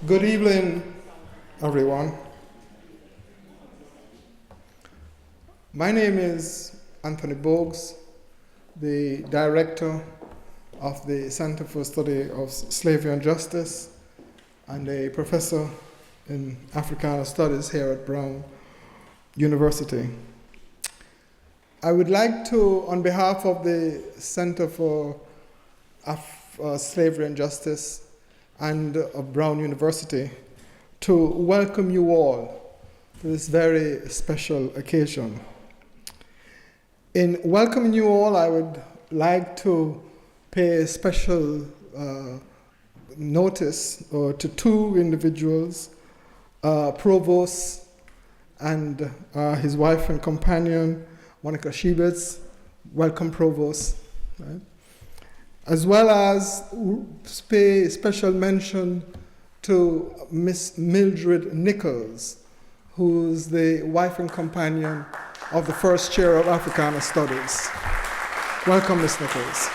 Good evening, everyone. My name is Anthony Bogues, the director of the Center for Study of Slavery and Justice and a professor in Africana Studies here at Brown University. I would like to, on behalf of the Center for Slavery and Justice and of Brown University, to welcome you all to this very special occasion. In welcoming you all, I would like to pay special notice to two individuals, Provost and his wife and companion, Monica Shebets. Welcome, Provost. Right? As well as pay special mention to Miss Mildred Nichols, who's the wife and companion of the first chair of Africana Studies. Welcome, Miss Nichols.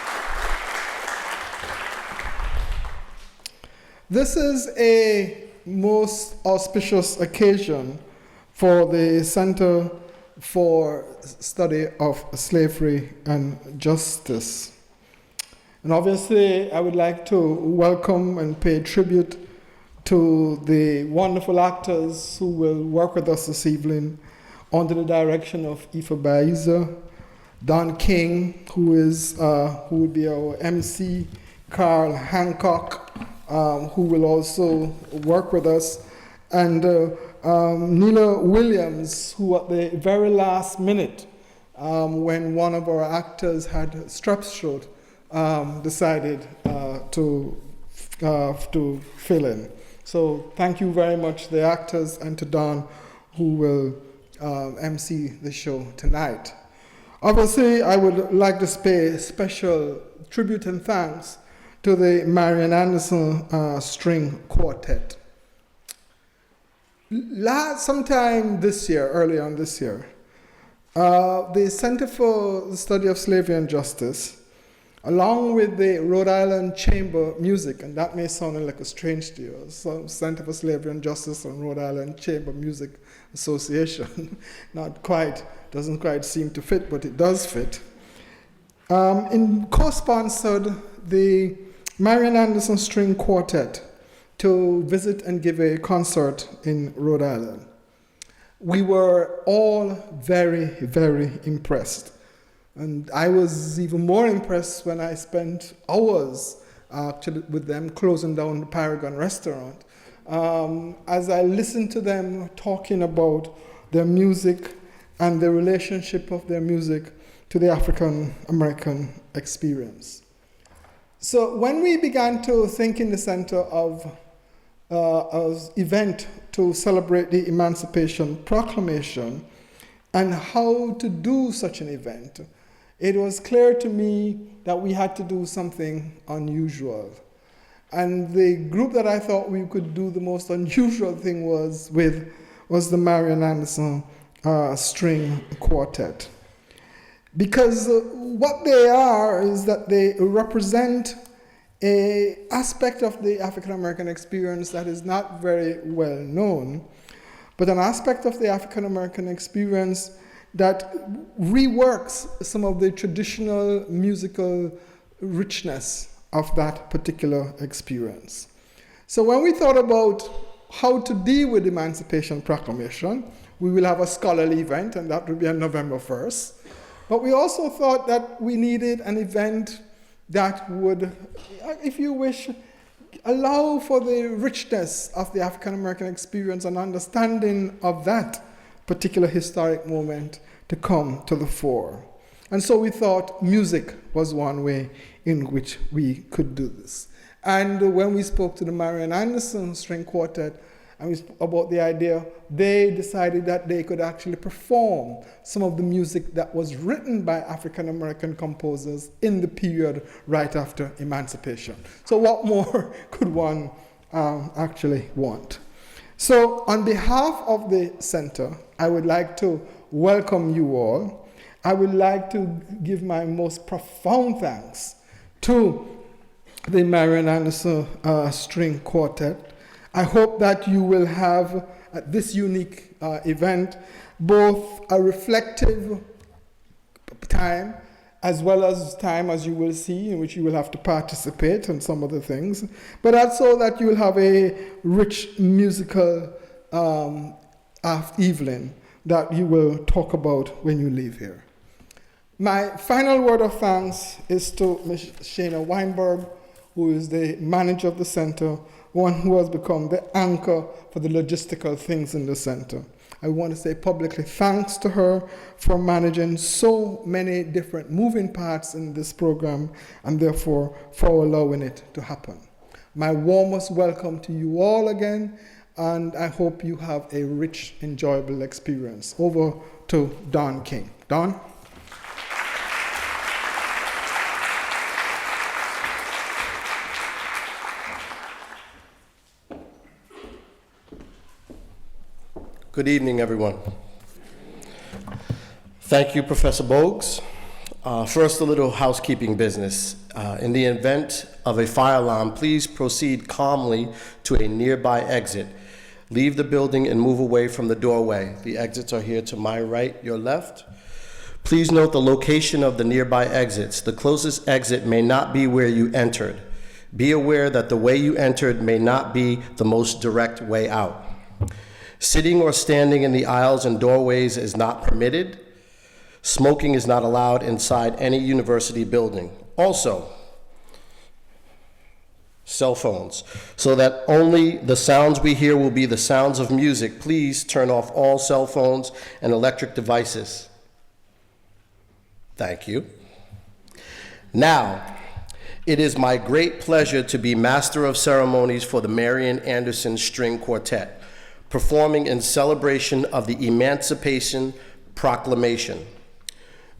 This is a most auspicious occasion for the Center for Study of Slavery and Justice. And obviously, I would like to welcome and pay tribute to the wonderful actors who will work with us this evening under the direction of Ifa Baiza, Don King, who will be our MC, Carl Hancock, who will also work with us, and Nina Williams, who at the very last minute, when one of our actors had strep throat, decided to fill in. So thank you very much to the actors and to Don, who will MC the show tonight. Obviously, I would like to pay special tribute and thanks to the Marian Anderson String Quartet. Sometime this year, early on this year, the Center for the Study of Slavery and Justice, along with the Rhode Island Chamber Music, and that may sound like a strange to you, so Center for Slavery and Justice and Rhode Island Chamber Music Association, doesn't quite seem to fit, but it does fit. Co-sponsored the Marian Anderson String Quartet to visit and give a concert in Rhode Island. We were all very, very impressed. And I was even more impressed when I spent hours actually with them closing down the Paragon restaurant. As I listened to them talking about their music and the relationship of their music to the African American experience. So when we began to think in the center of an event to celebrate the Emancipation Proclamation and how to do such an event, it was clear to me that we had to do something unusual. And the group that I thought we could do the most unusual thing was the Marian Anderson String Quartet. Because what they are is that they represent an aspect of the African American experience that is not very well known, but an aspect of the African American experience that reworks some of the traditional musical richness of that particular experience. So when we thought about how to deal with the Emancipation Proclamation, we will have a scholarly event, and that will be on November 1st. But we also thought that we needed an event that would, if you wish, allow for the richness of the African American experience and understanding of that particular historic moment to come to the fore. And so we thought music was one way in which we could do this. And when we spoke to the Marian Anderson String Quartet and we spoke about the idea, they decided that they could actually perform some of the music that was written by African American composers in the period right after emancipation. So what more could one actually want? So on behalf of the center, I would like to welcome you all. I would like to give my most profound thanks to the Marian Anderson String Quartet I hope that you will have at this unique event both a reflective time as well as time, as you will see, in which you will have to participate in some of the things, but also that you will have a rich musical evening that you will talk about when you leave here. My final word of thanks is to Ms. Shana Weinberg, who is the manager of the center, one who has become the anchor for the logistical things in the center. I want to say publicly thanks to her for managing so many different moving parts in this program and therefore for allowing it to happen. My warmest welcome to you all again, and I hope you have a rich, enjoyable experience. Over to Don King. Don? Good evening, everyone. Thank you, Professor Bogues. First, a little housekeeping business. In the event of a fire alarm, please proceed calmly to a nearby exit. Leave the building and move away from the doorway. The exits are here to my right, your left. Please note the location of the nearby exits. The closest exit may not be where you entered. Be aware that the way you entered may not be the most direct way out. Sitting or standing in the aisles and doorways is not permitted. Smoking is not allowed inside any university building. Also, cell phones, so that only the sounds we hear will be the sounds of music. Please turn off all cell phones and electric devices. Thank you. Now, it is my great pleasure to be Master of Ceremonies for the Marian Anderson String Quartet, performing in celebration of the Emancipation Proclamation.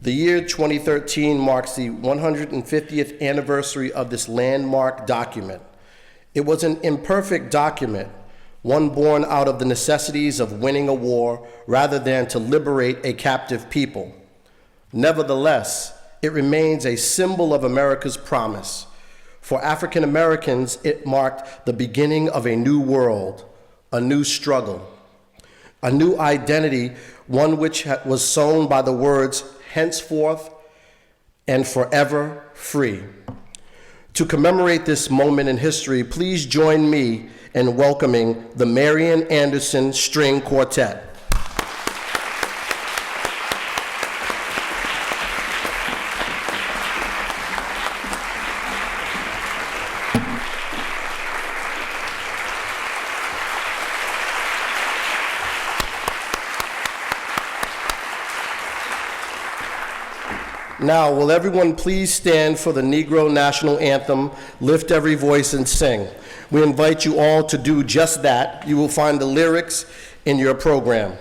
The year 2013 marks the 150th anniversary of this landmark document. It was an imperfect document, one born out of the necessities of winning a war rather than to liberate a captive people. Nevertheless, it remains a symbol of America's promise. For African Americans, it marked the beginning of a new world, a new struggle, a new identity, one which was sown by the words henceforth and forever free. To commemorate this moment in history, please join me in welcoming the Marian Anderson String Quartet. Now, will everyone please stand for the Negro National Anthem, Lift Every Voice and Sing. We invite you all to do just that. You will find the lyrics in your program.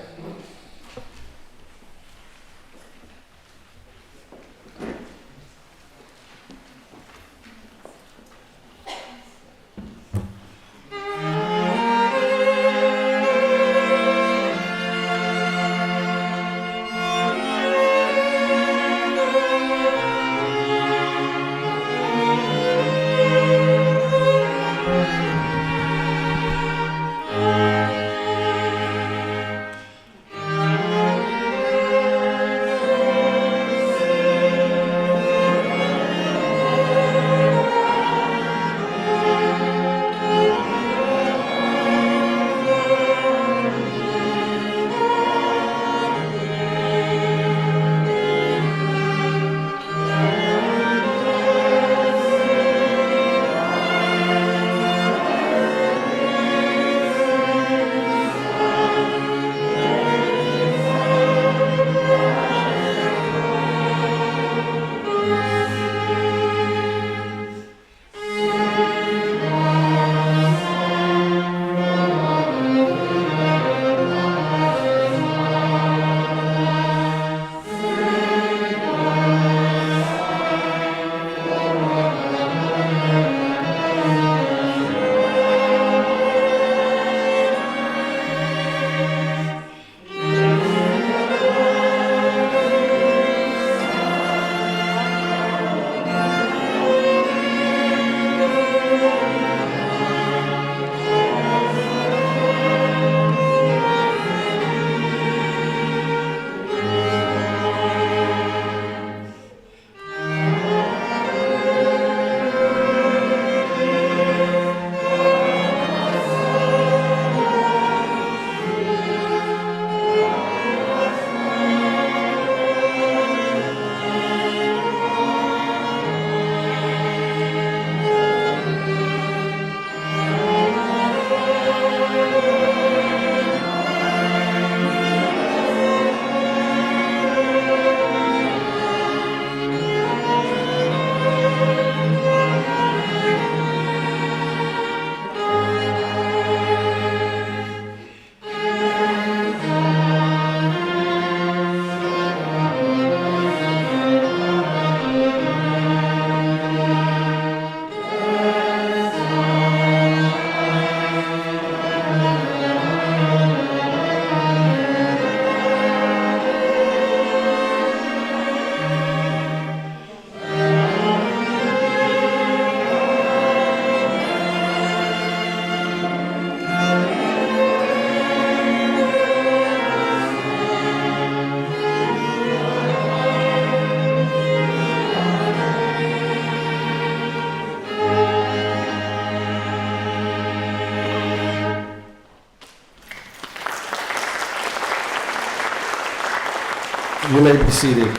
You may be seated.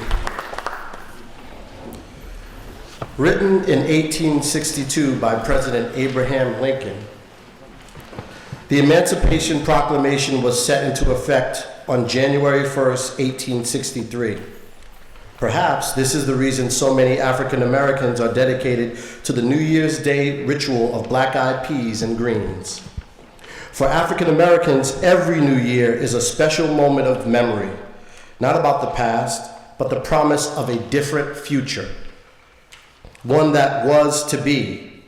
Written in 1862 by President Abraham Lincoln, the Emancipation Proclamation was set into effect on January 1st, 1863. Perhaps this is the reason so many African Americans are dedicated to the New Year's Day ritual of black-eyed peas and greens. For African Americans, every New Year is a special moment of memory, not about the past, but the promise of a different future, one that was to be.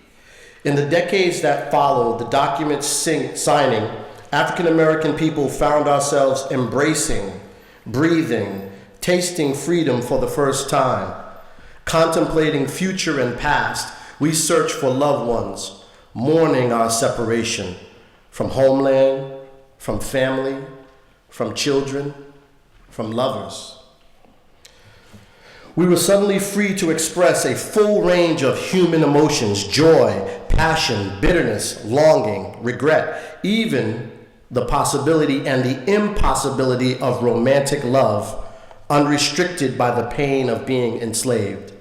In the decades that followed the document's signing, African American people found ourselves embracing, breathing, tasting freedom for the first time. Contemplating future and past, we search for loved ones, mourning our separation from homeland, from family, from children, from lovers. We were suddenly free to express a full range of human emotions: joy, passion, bitterness, longing, regret, even the possibility and the impossibility of romantic love, unrestricted by the pain of being enslaved.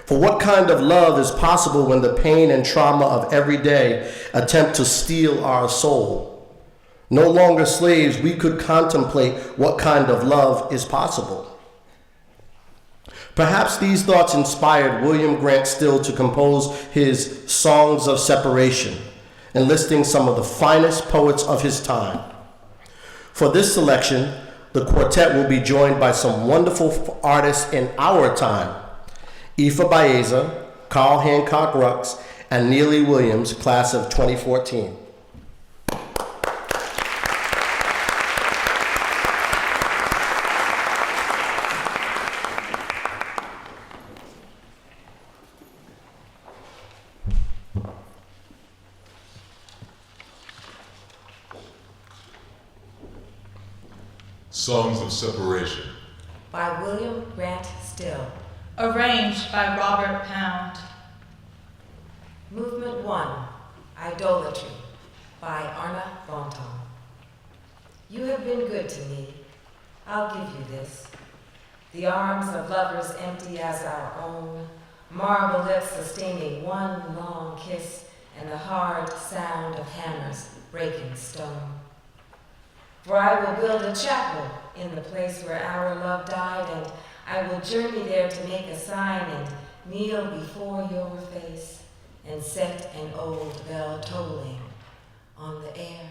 For what kind of love is possible when the pain and trauma of every day attempt to steal our soul? No longer slaves, we could contemplate what kind of love is possible. Perhaps these thoughts inspired William Grant Still to compose his Songs of Separation, enlisting some of the finest poets of his time. For this selection, the quartet will be joined by some wonderful artists in our time: Ifa Baeza, Carl Hancock Rux, and Neely Williams, class of 2014. Songs of Separation by William Grant Still. Arranged by Robert Pound. Movement 1, Idolatry by Arna Bonton. You have been good to me. I'll give you this. The arms of lovers empty as our own, marble lips sustaining one long kiss, and the hard sound of hammers breaking stone. For I will build a chapel in the place where our love died, and I will journey there to make a sign and kneel before your face and set an old bell tolling on the air.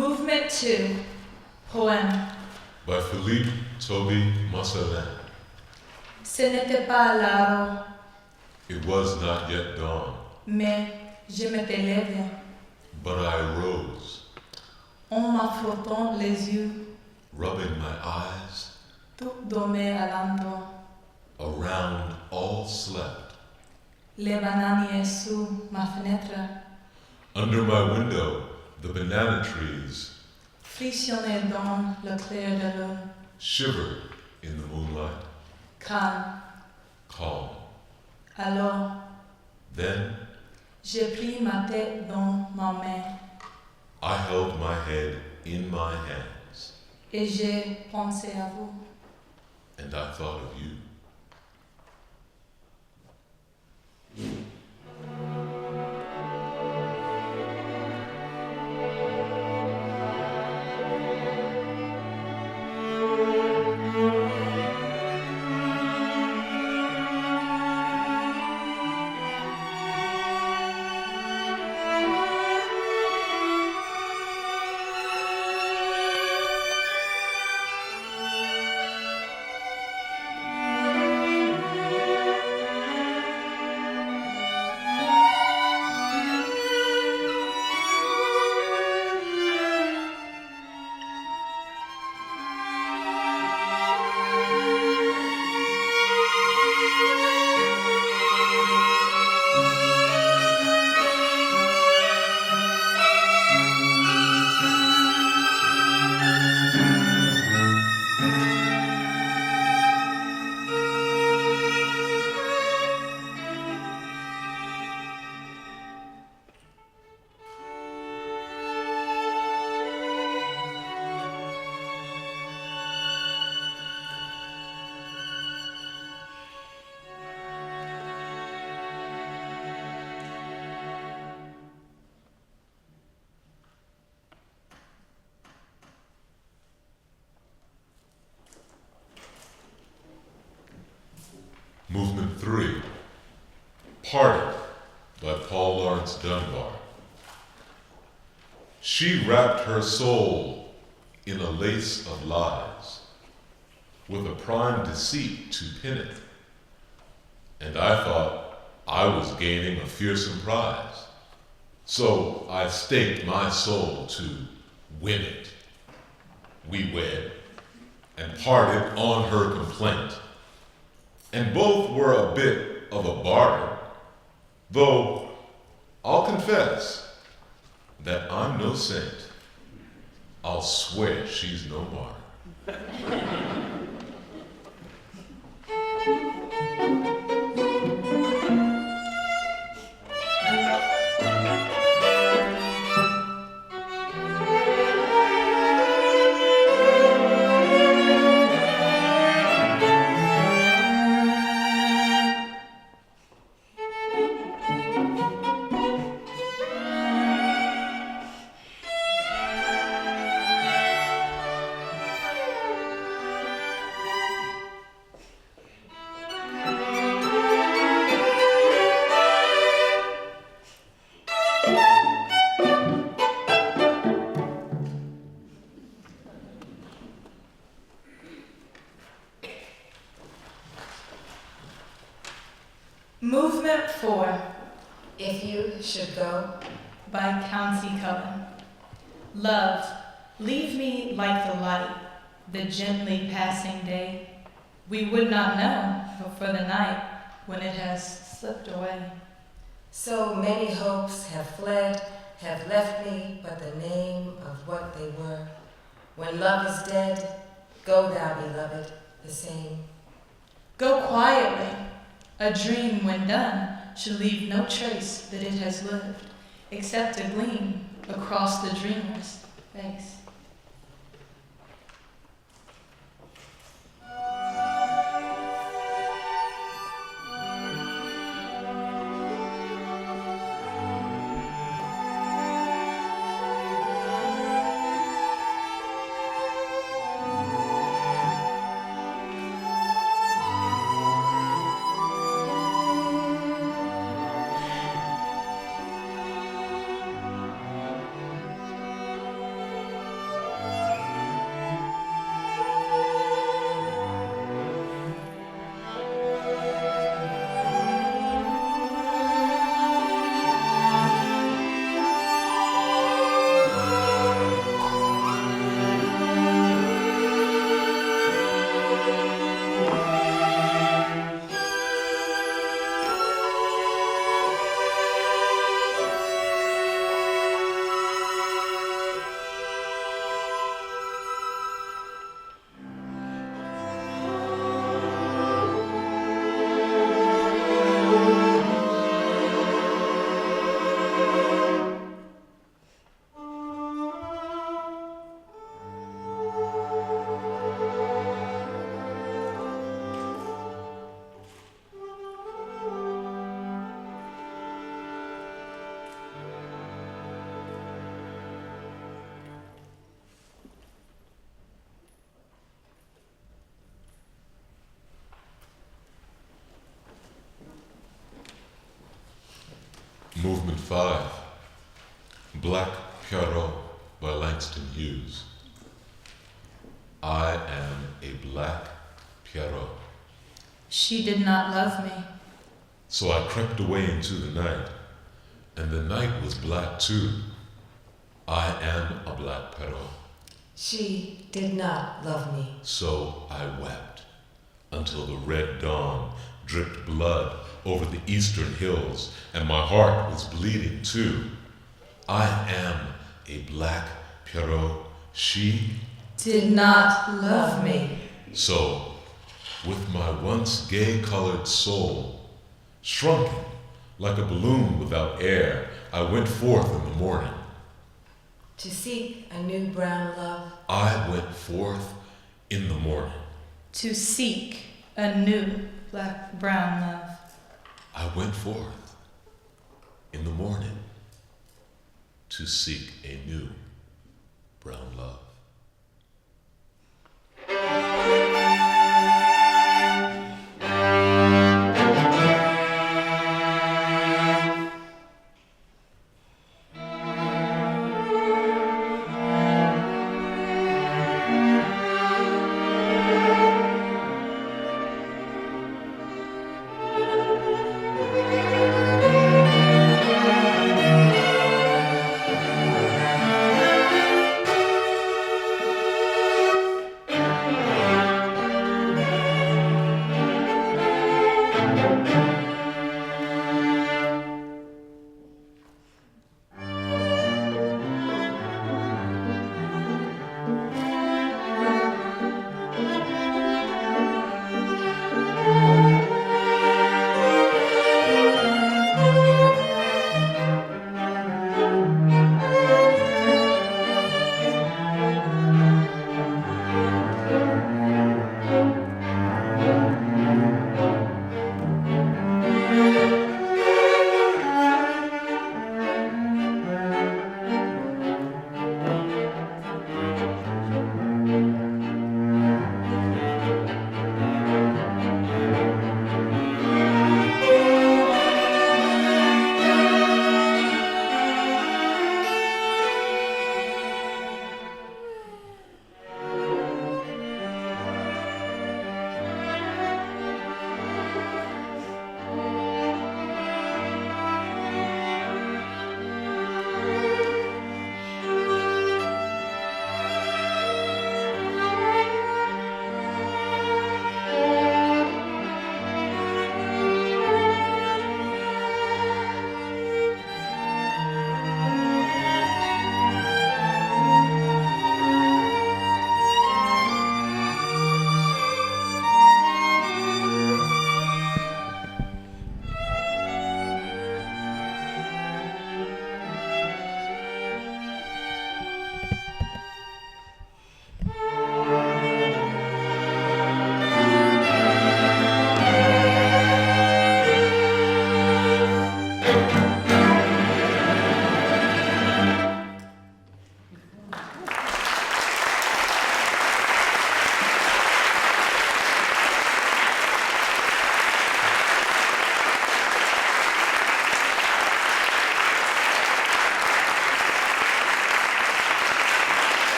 Movement 2, poème. By Philippe Toby Masselin. Ce n'était pas l'aube, It was not yet dawn, mais je m'étais levée. but I rose, En m'affrottant les yeux, rubbing my eyes. tout dormait à l'endroit. Around all slept. Les bananiers sous ma fenêtre Under my window, the banana trees frissonnaient dans le clair de lune. shivered in the moonlight, Calme. calm. Alors, Then j'ai pris ma tête dans ma main I held my head in my hands, et j'ai pensé à vous. and I thought of you. Movement 3, Parted by Paul Laurence Dunbar. She wrapped her soul in a lace of lies, with a prime deceit to pin it, and I thought I was gaining a fearsome prize, so I staked my soul to win it. We wed, and parted on her complaint. And both were a bit of a barter, though I'll confess that I'm no saint. I'll swear she's no martyr. Movement 4, If you should go, by County Cullen. Love, leave me like the light, the gently passing day. We would not know for the night when it has slipped away. so many hopes have fled, have left me but the name of what they were. When love is dead, go thou, beloved, the same. Go quietly. A dream, when done, should leave no trace that it has lived, except a gleam across the dreamer's face. Movement 5, Black Pierrot by Langston Hughes. I am a black Pierrot. She did not love me. So I crept away into the night, and the night was black too. I am a black Pierrot. She did not love me. So I wept until the red dawn dripped blood over the eastern hills, and my heart was bleeding too. I am a black Pierrot. She did not love me. So, with my once gay-colored soul shrunken like a balloon without air, I went forth in the morning. To seek a new brown love. I went forth in the morning. To seek a new brown love. I went forth in the morning to seek a new brown love.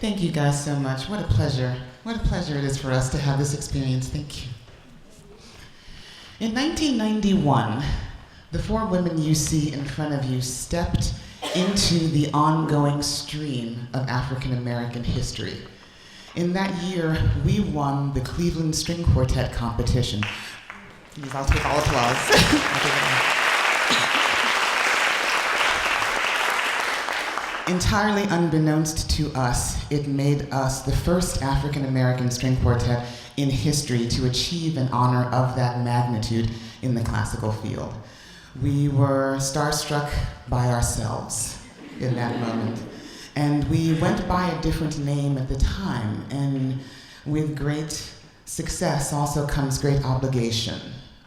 Thank you guys so much. What a pleasure. What a pleasure it is for us to have this experience. Thank you. In 1991, the four women you see in front of you stepped into the ongoing stream of African American history. In that year, we won the Cleveland String Quartet competition. Please, I'll take all applause. Entirely unbeknownst to us, it made us the first African American string quartet in history to achieve an honor of that magnitude in the classical field. We were starstruck by ourselves in that moment. And we went by a different name at the time, and with great success also comes great obligation.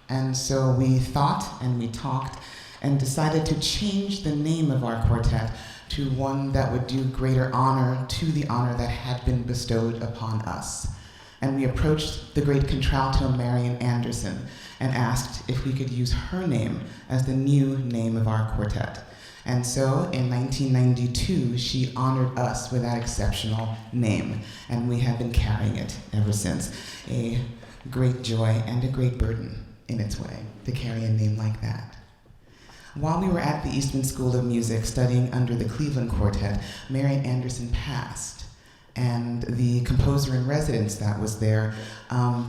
And so we thought and we talked and decided to change the name of our quartet to one that would do greater honor to the honor that had been bestowed upon us. And we approached the great contralto Marian Anderson and asked if we could use her name as the new name of our quartet. And so in 1992, she honored us with that exceptional name, and we have been carrying it ever since. A great joy and a great burden in its way to carry a name like that. While we were at the Eastman School of Music studying under the Cleveland Quartet, Marian Anderson passed. And the composer in residence that was there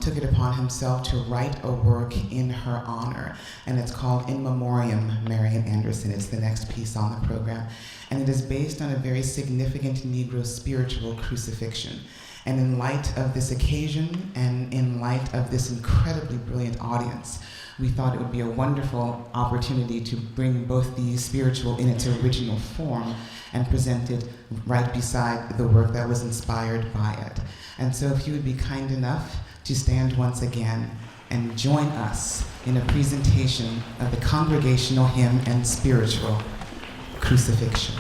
took it upon himself to write a work in her honor. And it's called In Memoriam Marian Anderson. It's the next piece on the program. And it is based on a very significant Negro spiritual crucifixion. And in light of this occasion and in light of this incredibly brilliant audience, we thought it would be a wonderful opportunity to bring both the spiritual in its original form and present it right beside the work that was inspired by it. And so if you would be kind enough to stand once again and join us in a presentation of the congregational hymn and spiritual Crucifixion.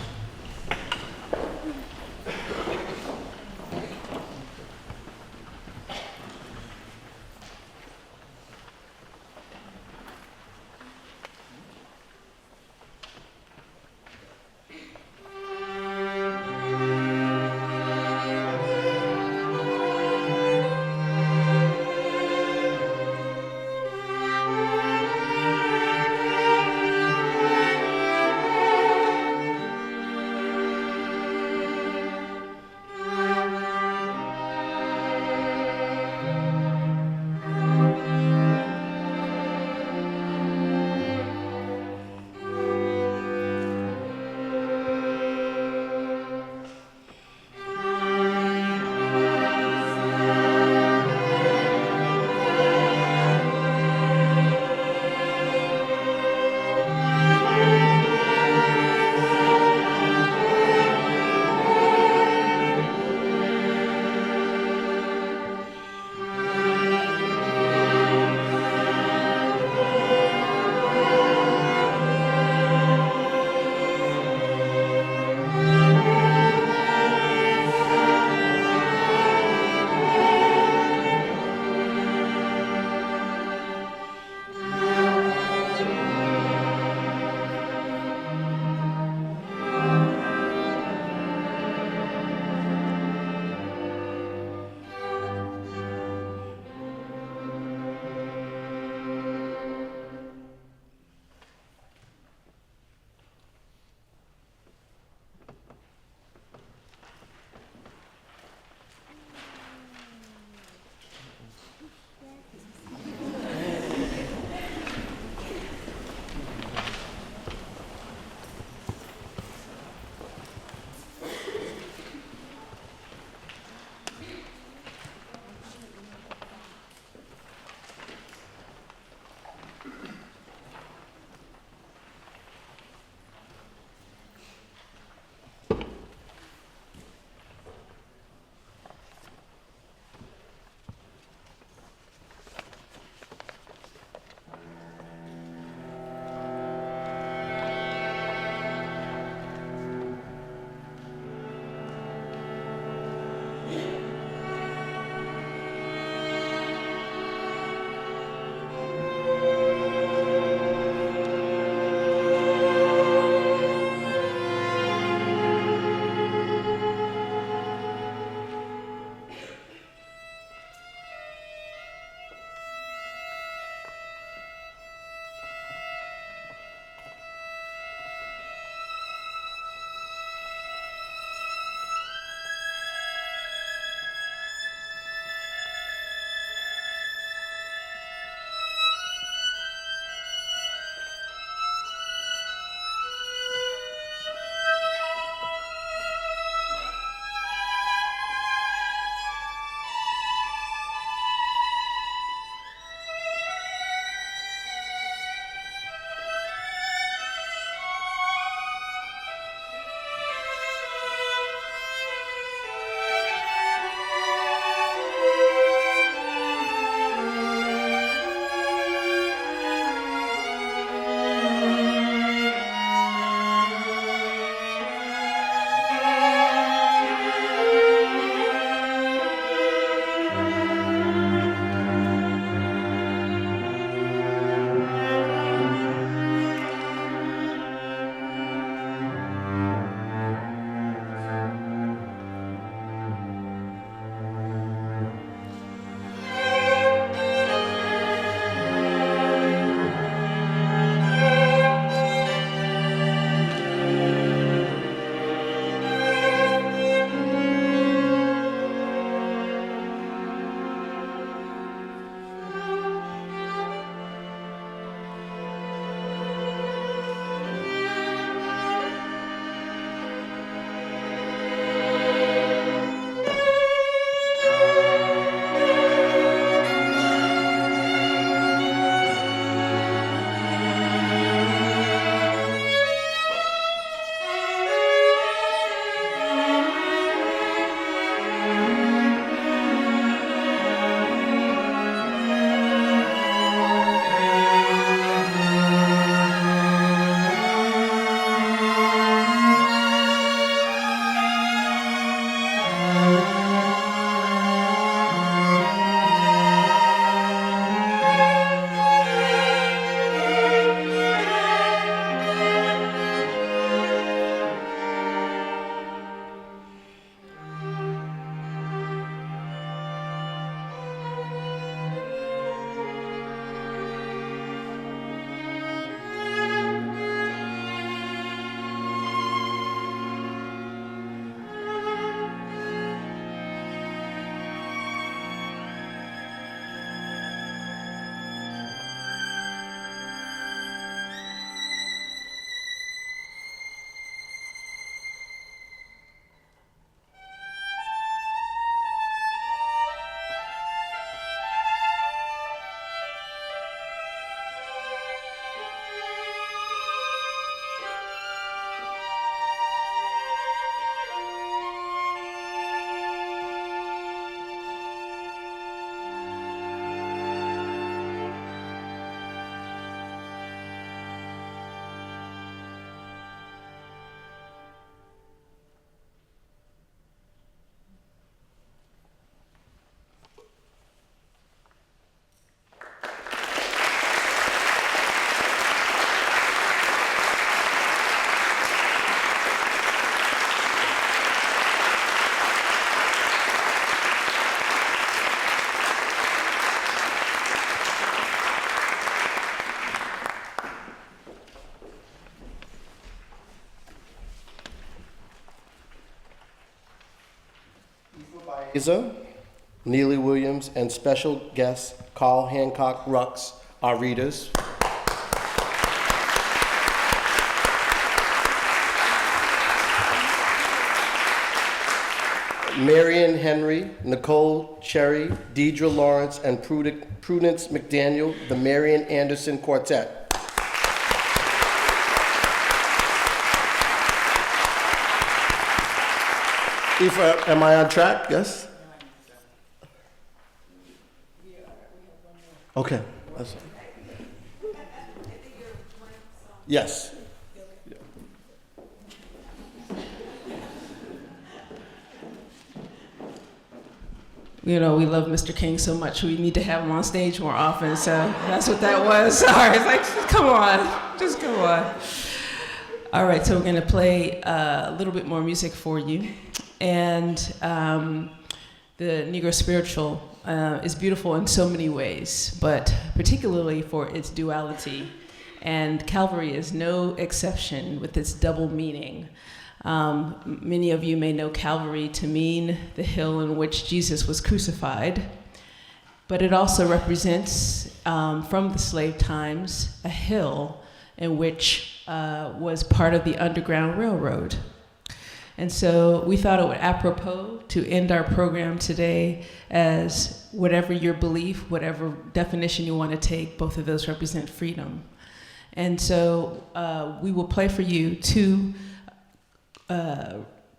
Neely Williams, and special guest Carl Hancock Rux, our readers. Marion Henry, Nicole Cherry, Deidre Lawrence, and Prudence McDaniel, the Marian Anderson Quartet. Aoife, am I on track? Yes? Okay. Yes. You know, we love Mr. King so much, we need to have him on stage more often, so that's what that was. Sorry, it's like, come on, just come on. All right, so we're gonna play a little bit more music for you. And the Negro Spiritual is beautiful in so many ways, but particularly for its duality. And Calvary is no exception with its double meaning. Many of you may know Calvary to mean the hill in which Jesus was crucified, but it also represents, from the slave times, a hill in which was part of the Underground Railroad. And so we thought it would apropos to end our program today as whatever your belief, whatever definition you want to take, both of those represent freedom. And so we will play for you two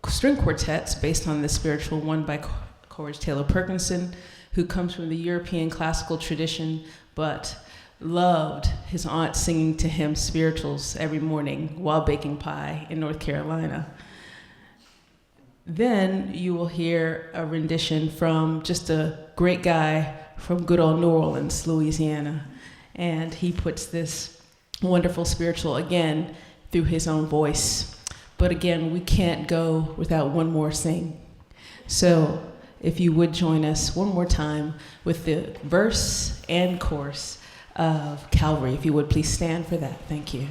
string quartets based on the spiritual, one by Coleridge Taylor Perkinson, who comes from the European classical tradition, but loved his aunt singing to him spirituals every morning while baking pie in North Carolina. Then you will hear a rendition from just a great guy from good old New Orleans, Louisiana. And he puts this wonderful spiritual again through his own voice. But again, we can't go without one more sing. So if you would join us one more time with the verse and chorus of Calvary. If you would please stand for that. Thank you.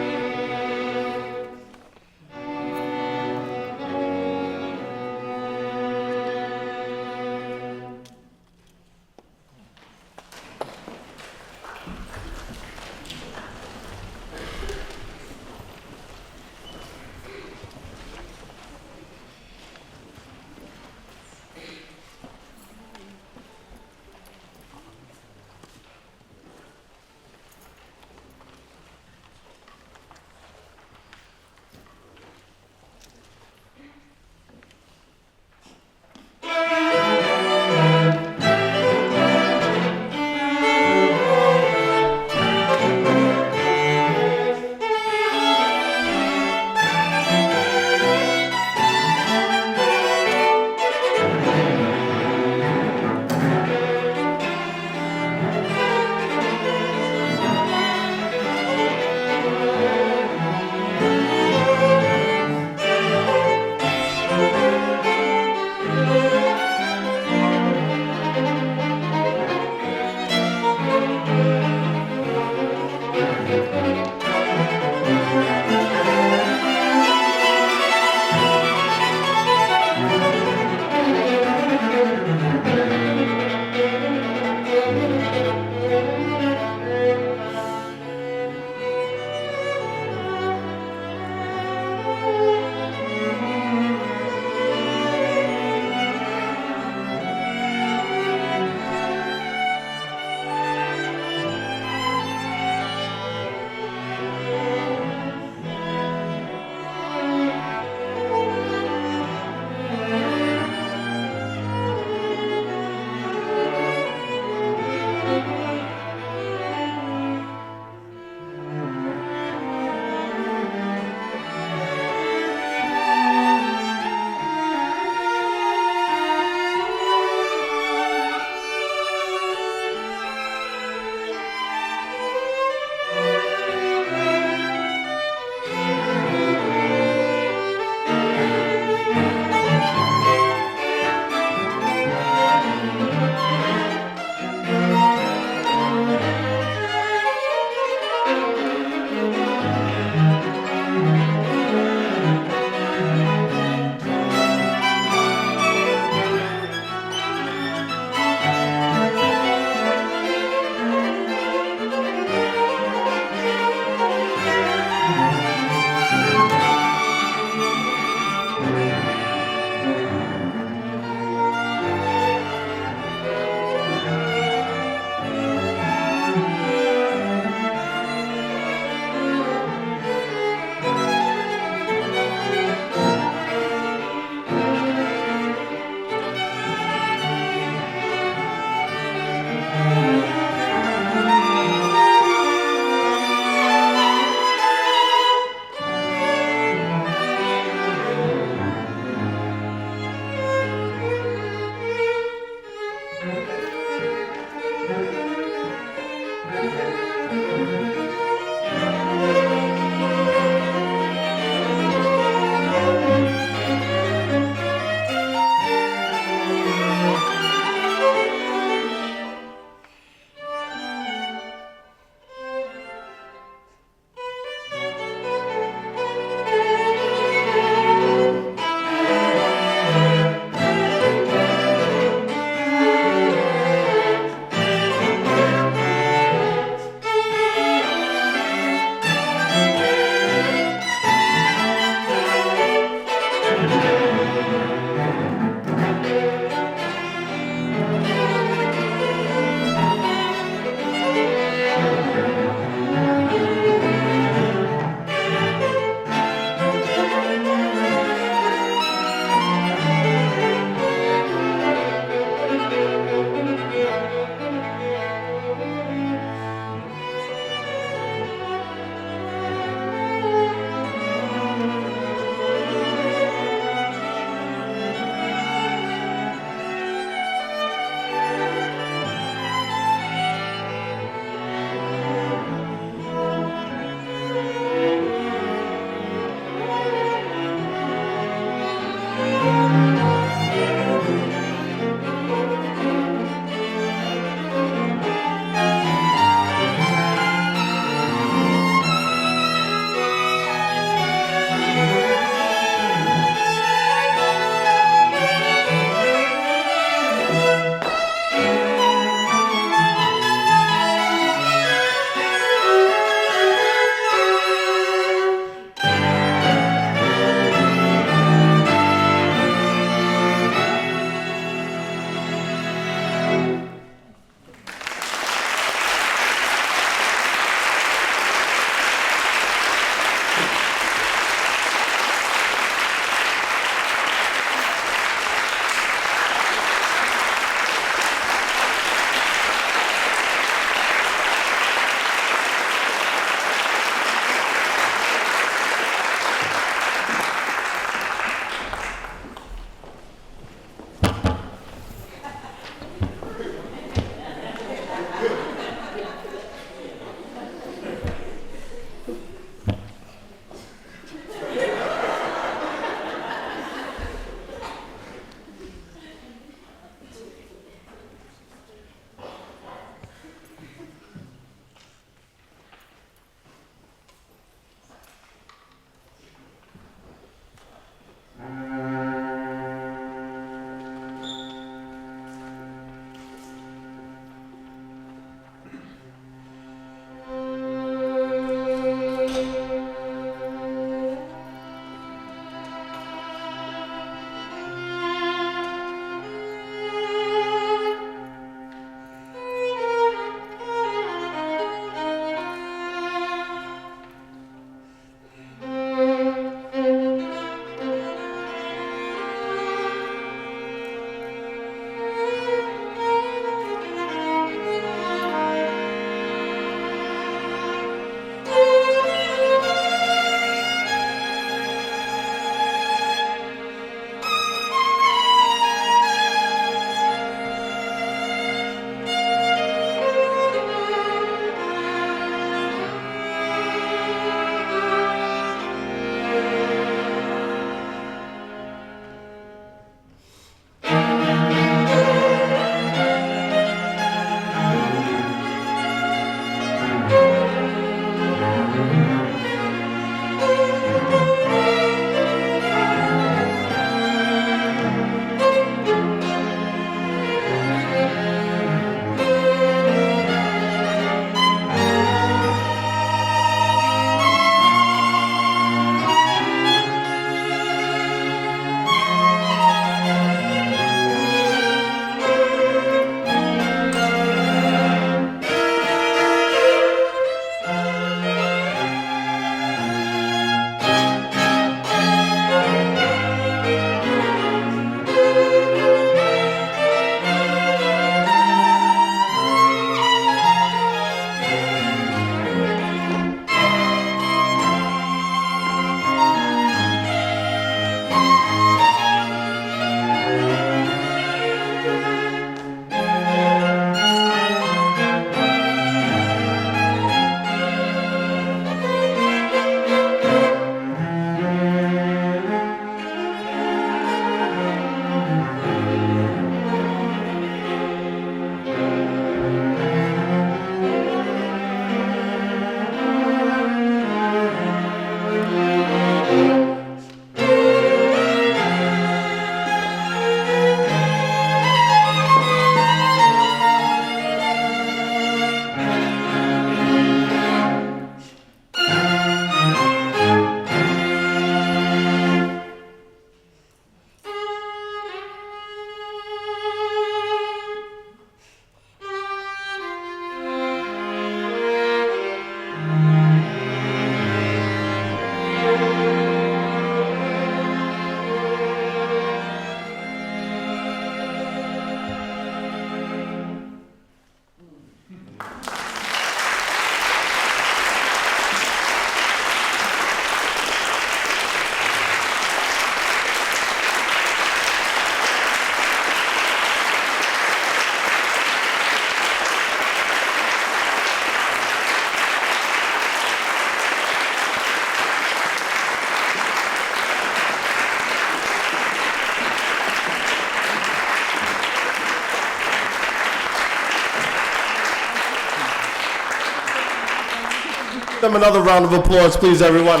them another round of applause, please, everyone.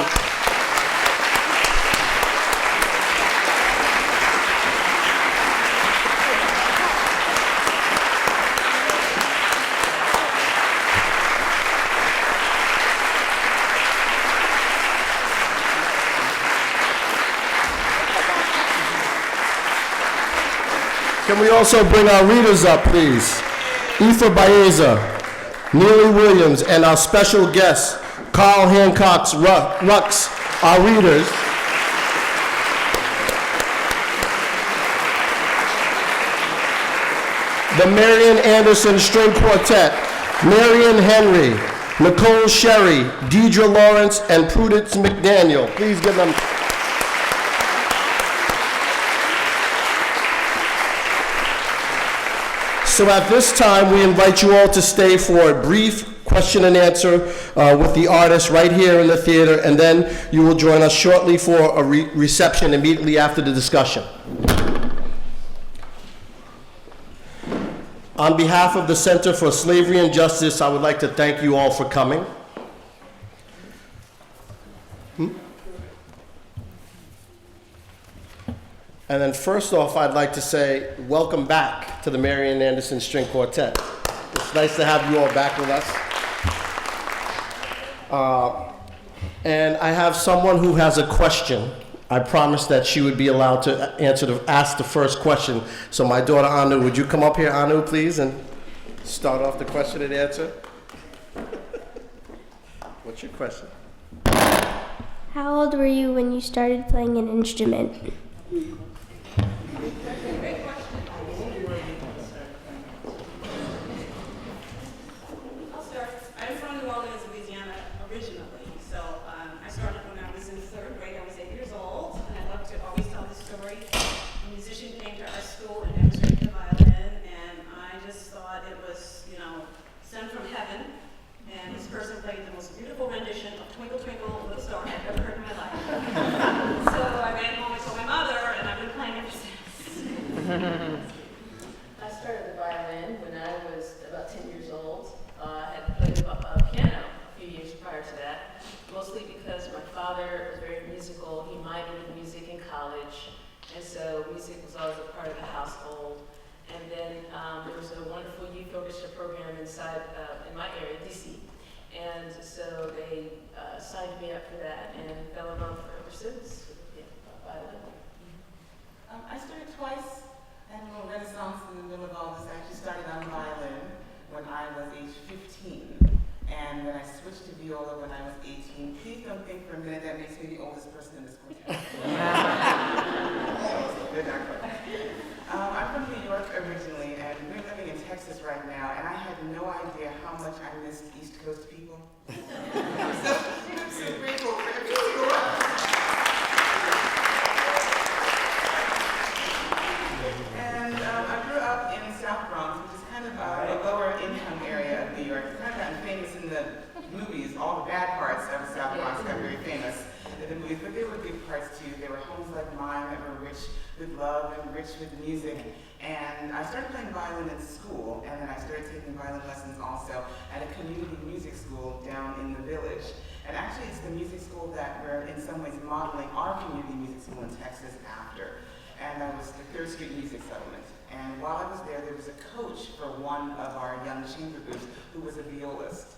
Can we also bring our readers up, please? Aoife Baeza, Neely Williams, and our special guest, Carl Hancock's Rux, our readers. The Marian Anderson String Quartet, Marian Henry, Nicole Sherry, Deidre Lawrence, and Prudence McDaniel. Please give them. So at this time, we invite you all to stay for a brief question and answer with the artist right here in the theater, and then you will join us shortly for a reception immediately after the discussion. On behalf of the Center for Slavery and Justice, I would like to thank you all for coming. And then first off, I'd like to say welcome back to the Marian Anderson String Quartet. It's nice to have you all back with us. And I have someone who has a question. I promised that she would be allowed to ask the first question. So my daughter Anu, would you come up here, Anu, please, and start off the question and answer? What's your question? How old were you when you started playing an instrument? I'll start. I'm from New Orleans, Louisiana, originally. So I started when I was in third grade. I was 8 years old, and I love to always tell this story. A musician came to our school and demonstrated the violin, and I just thought it was, sent from heaven. And this person played the most beautiful rendition of Twinkle Twinkle Little Star I've ever heard in my life. So I ran home and told my mother, and I've been playing ever since. I started the violin when I was about 10 years old. I had played piano a few years prior to that, mostly because my father was very musical. He minored in music in college, and so music was always a part of the household. And then there was a wonderful youth orchestra program inside in my area, DC. And so they signed me up for that and fell in love ever since with violin. I started twice. I had a little renaissance in the middle of all this. I actually started on violin when I was age 15. And then I switched to viola when I was 18. Please don't think for a minute that makes me the oldest person in this quartet. I'm from New York originally, and we're living in Texas right now, and I had no idea how much I missed East Coast people. I'm so grateful for everything. And I grew up in South Bronx, which is kind of a lower income area of New York. It's kind of gotten famous in the movies. All the bad parts of South Bronx got very famous in the movies, but there were good parts too. There were homes like mine that were rich with love and rich with music. And I started playing violin in school, and then I started taking violin lessons also at a community music school down in the village. And actually it's the music school that we're in some ways modeling our community music school in Texas after. And that was the 3rd Street Music Settlement. And while I was there was a coach for one of our young chamber groups who was a violist.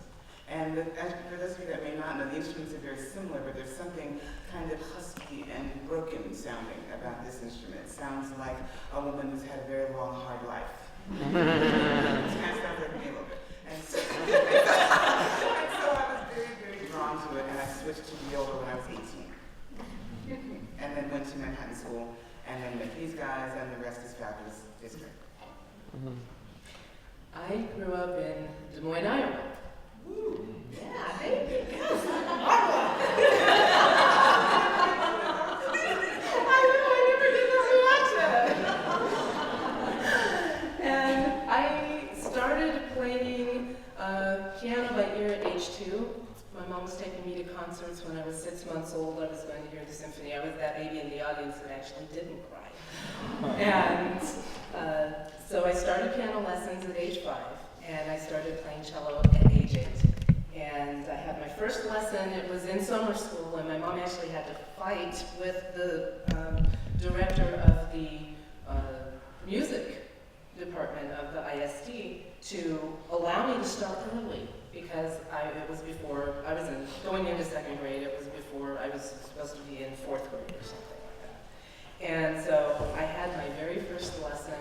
And for those of you that may not know, the instruments are very similar, but there's something kind of husky and broken sounding about this instrument. It sounds like a woman who's had a very long, hard life. It kind of sounds like me a little bit. And so I was very, very drawn to it, and I switched to viola when I was 18. And then went to Manhattan School, and then met these guys, and the rest is fabulous. It's great. I grew up in Des Moines, Iowa. Ooh, yeah, baby. And I started playing piano by ear at age 2. My mom was taking me to concerts when I was 6 months old. I was going to hear the symphony. I was that baby in the audience that actually didn't cry. And so I started piano lessons at age 5, and I started playing cello at age 8. And I had my first lesson. It was in summer school, and my mom actually had to fight with the director of the music department of the ISD to allow me to start early, because it was before I was going into second grade. It was before I was supposed to be in fourth grade or something like that. And so I had my very first lesson,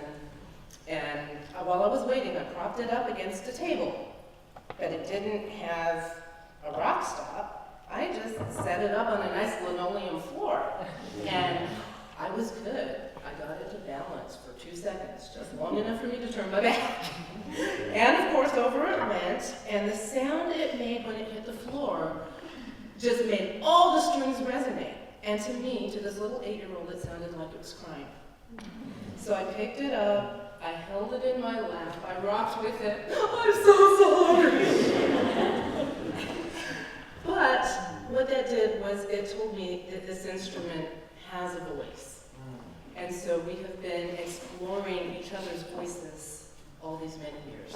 and while I was waiting, I propped it up against a table, but it didn't have a rock stop. I just set it up on a nice linoleum floor, and I was good. I got it to balance for 2 seconds, just long enough for me to turn my back. And of course, over it went, and the sound it made when it hit the floor just made all the strings resonate. And to me, to this little 8-year-old, it sounded like it was crying. So I picked it up, I held it in my lap, I rocked with it. I'm so sorry. But what that did was it told me that this instrument has a voice. And so we have been exploring each other's voices all these many years.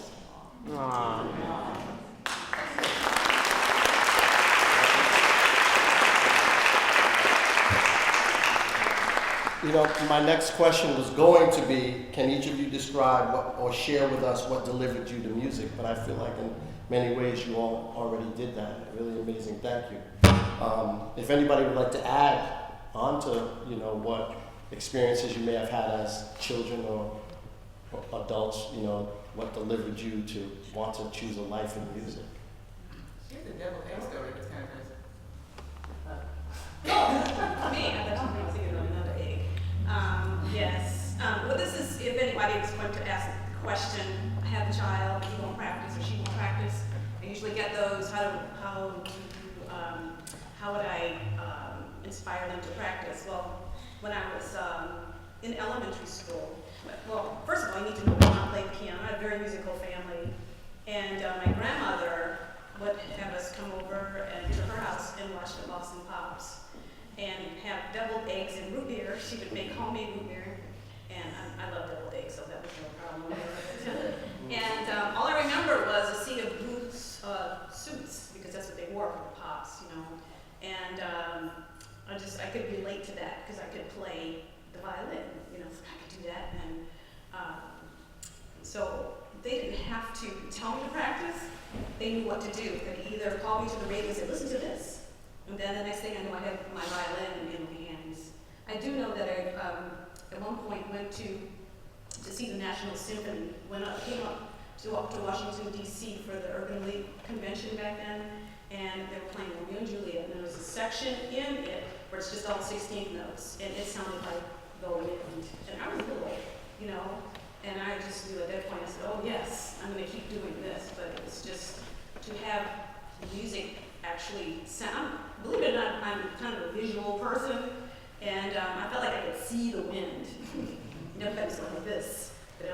You know, my next question was going to be, can each of you describe or share with us what delivered you to music? But I feel like in many ways you all already did that. Really amazing, thank you. If anybody would like to add on to, you know, what experiences you may have had as children or adults, you know, what delivered you to want to choose a life in music? She's a devil egg story, it's kind of crazy. Me, I thought you were thinking of another egg. Yes. Well, this is, if anybody is going to ask the question, I have a child, he won't practice or she won't practice. I usually get those, how would I inspire them to practice? Well, when I was in elementary school, well, first of all, you need to know how to play the piano. I had a very musical family. And my grandmother would have us come over and to her house and watch the Boston Pops and have deviled eggs and root beer. She would make homemade root beer. And I love deviled eggs, so that was no problem. And all I remember was a sea of blue suits, because that's what they wore for the Pops, you know. And I could relate to that because I could play the violin, you know, I could do that. And so they didn't have to tell me to practice. They knew what to do. They could either call me to the radio and say, listen to this. And then the next thing I knew, I had my violin in my hands. I do know that I, at one point, went to see the National Symphony, came up to Washington, D.C. for the Urban League Convention back then. And they were playing Romeo and Juliet, and there was a section in it where it's just all 16th notes, and it sounded like the wind. And I was little, you know, and I just knew at that point, I said, oh yes, I'm gonna keep doing this, but it's just to have music actually sound. Believe it or not, I'm kind of a visual person, and I felt like I could see the wind. Never felt like this, but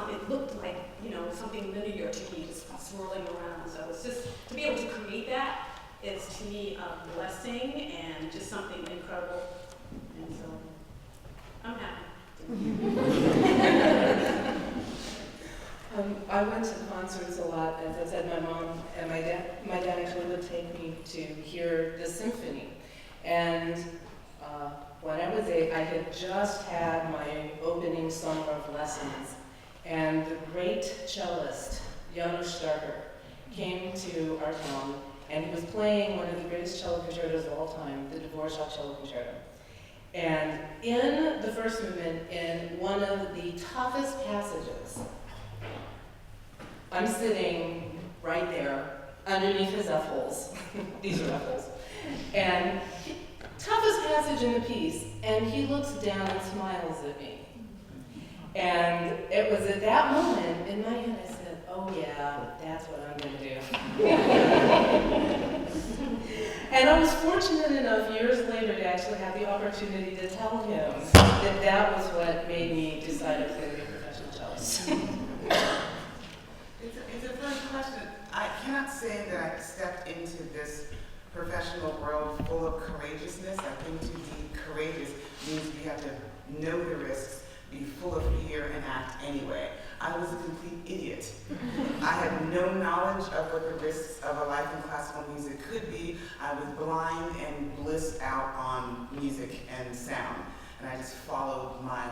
it looked like, you know, something linear to me, just swirling around. So it's just, to be able to create that is to me a blessing and just something incredible. And so, I'm happy. I went to concerts a lot. As I said, my mom and my dad actually would take me to hear the symphony. And when I was 8, I had just had my opening summer of lessons. And the great cellist, Janos Starker, came to our town, and he was playing one of the greatest cello concertos of all time, the Dvorak Cello Concerto. And in the first movement, in one of the toughest passages, I'm sitting right there underneath his F-holes. These are F-holes. And toughest passage in the piece, and he looks down and smiles at me. And it was at that moment, in my head, I said, oh yeah, that's what I'm gonna do. And I was fortunate enough years later to actually have the opportunity to tell him that that was what made me decide I was gonna be a professional cellist. It's a fun question. I cannot say that I stepped into this professional world full of courageousness. I think to be courageous means we have to know the risks, be full of fear and act anyway. I was a complete idiot. I had no knowledge of what the risks of a life in classical music could be. I was blind and blissed out on music and sound. And I just followed my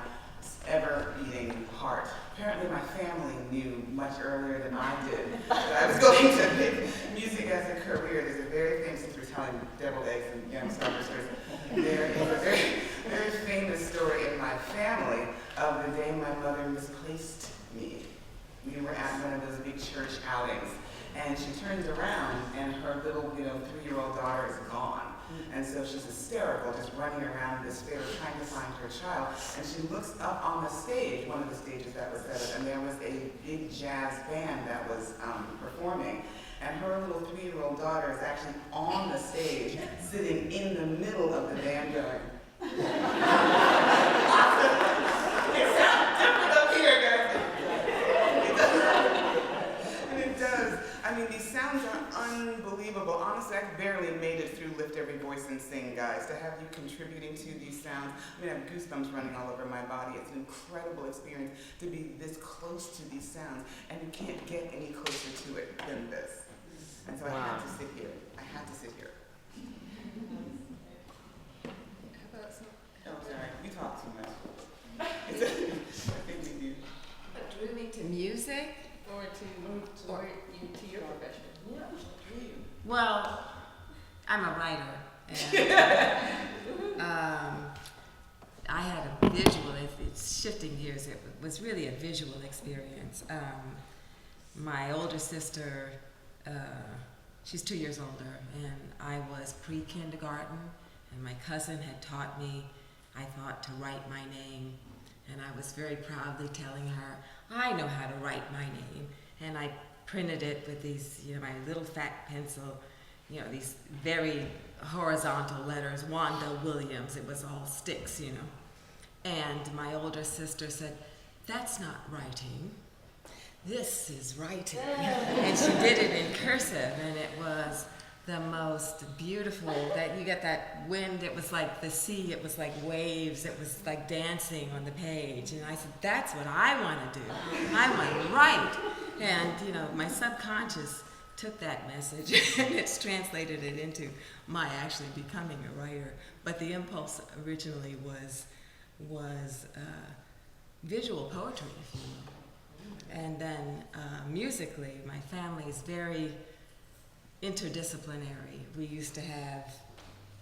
ever-beating heart. Apparently my family knew much earlier than I did that I was going to pick music as a career. There's a very famous, since we're telling deviled eggs and young stalker stories, there is a very, very famous story in my family of the day my mother misplaced me. We were at one of those big church outings, and she turns around and her little, 3-year-old daughter is gone. And so she's hysterical, just running around this fair trying to find her child. And she looks up on the stage, one of the stages that was set up, and there was a big jazz band that was performing. And her little 3-year-old daughter is actually on the stage, sitting in the middle of the band going. It sounds different up here, guys. It does. And it does. I mean, these sounds are unbelievable. Honestly, I barely made it through Lift Every Voice and Sing, guys. To have you contributing to these sounds, I have goosebumps running all over my body. It's an incredible experience to be this close to these sounds, and you can't get any closer to it than this. And so I had to sit here. I had to sit here. Oh, sorry. We talk too much. I think we do. What drew me to music? Or to your profession. Yeah. Well, I'm a writer. And, I had a visual, it's shifting gears, it was really a visual experience. My older sister, she's 2 years older, and I was pre-kindergarten, and my cousin had taught me, I thought, to write my name, and I was very proudly telling her, I know how to write my name, and I printed it with these, my little fat pencil, these very horizontal letters, Wanda Williams, it was all sticks, And my older sister said, that's not writing, this is writing. And she did it in cursive, and it was the most beautiful, that you get that wind, it was like the sea, it was like waves, it was like dancing on the page. And I said, that's what I want to do. I want to write. And, my subconscious took that message and it's translated it into my actually becoming a writer. But the impulse originally was visual poetry, if you will. And then musically, my family is very interdisciplinary. We used to have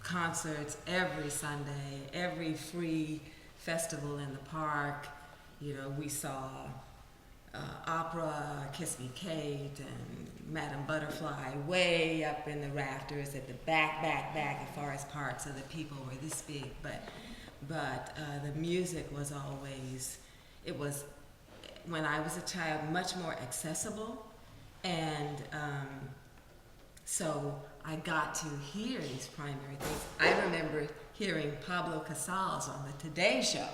concerts every Sunday, every free festival in the park. We saw opera, Kiss Me Kate, and Madame Butterfly way up in the rafters at the back at Forest Park, so the people were this big. But the music was always, it was, when I was a child, much more accessible, and so I got to hear these primary things. I remember hearing Pablo Casals on the Today Show,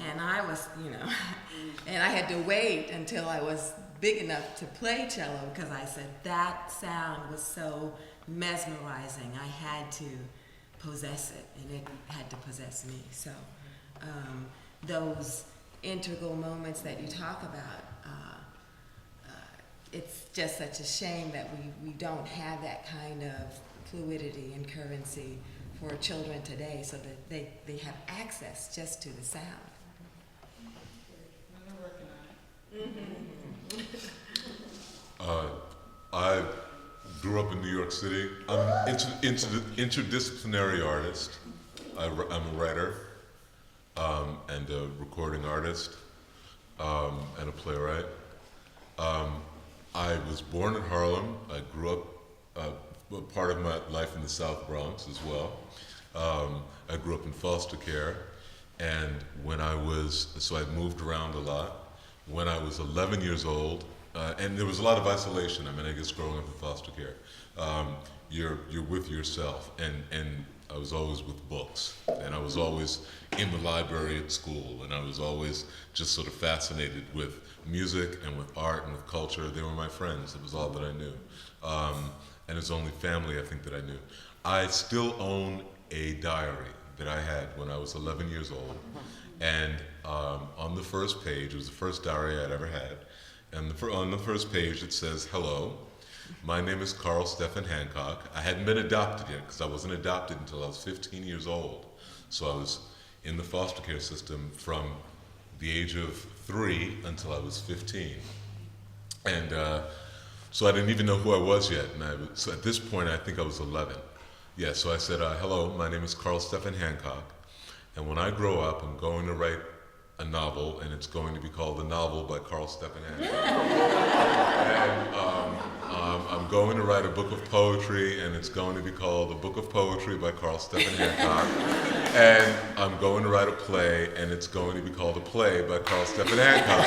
and I was, and I had to wait until I was big enough to play cello, because I said that sound was so mesmerizing. I had to possess it, and it had to possess me. So those integral moments that you talk about, it's just such a shame that we don't have that kind of fluidity and currency for children today, so that they have access just to the sound. We're working on it. I grew up in New York City. I'm an interdisciplinary artist. I'm a writer and a recording artist and a playwright. I was born in Harlem. I grew up part of my life in the South Bronx as well. I grew up in foster care, and so I moved around a lot. When I was 11 years old, and there was a lot of isolation. I guess growing up in foster care, you're with yourself, and I was always with books, and I was always in the library at school, and I was always just sort of fascinated with music and with art and with culture. They were my friends. It was all that I knew. And it's only family, I think, that I knew. I still own a diary that I had when I was 11 years old, And on the first page, it was the first diary I'd ever had, and on the first page it says, "Hello, my name is Carl Stephen Hancock." I hadn't been adopted yet, because I wasn't adopted until I was 15 years old. So I was in the foster care system from the age of 3 until I was 15. And so I didn't even know who I was yet. And so at this point, I think I was 11. Yeah, so I said, "Hello, my name is Carl Stephen Hancock. And when I grow up, I'm going to write a novel, and it's going to be called The Novel by Carl Stephen Hancock. And I'm going to write a book of poetry, and it's going to be called The Book of Poetry by Carl Stephen Hancock. And I'm going to write a play, and it's going to be called A Play by Carl Stephen Hancock."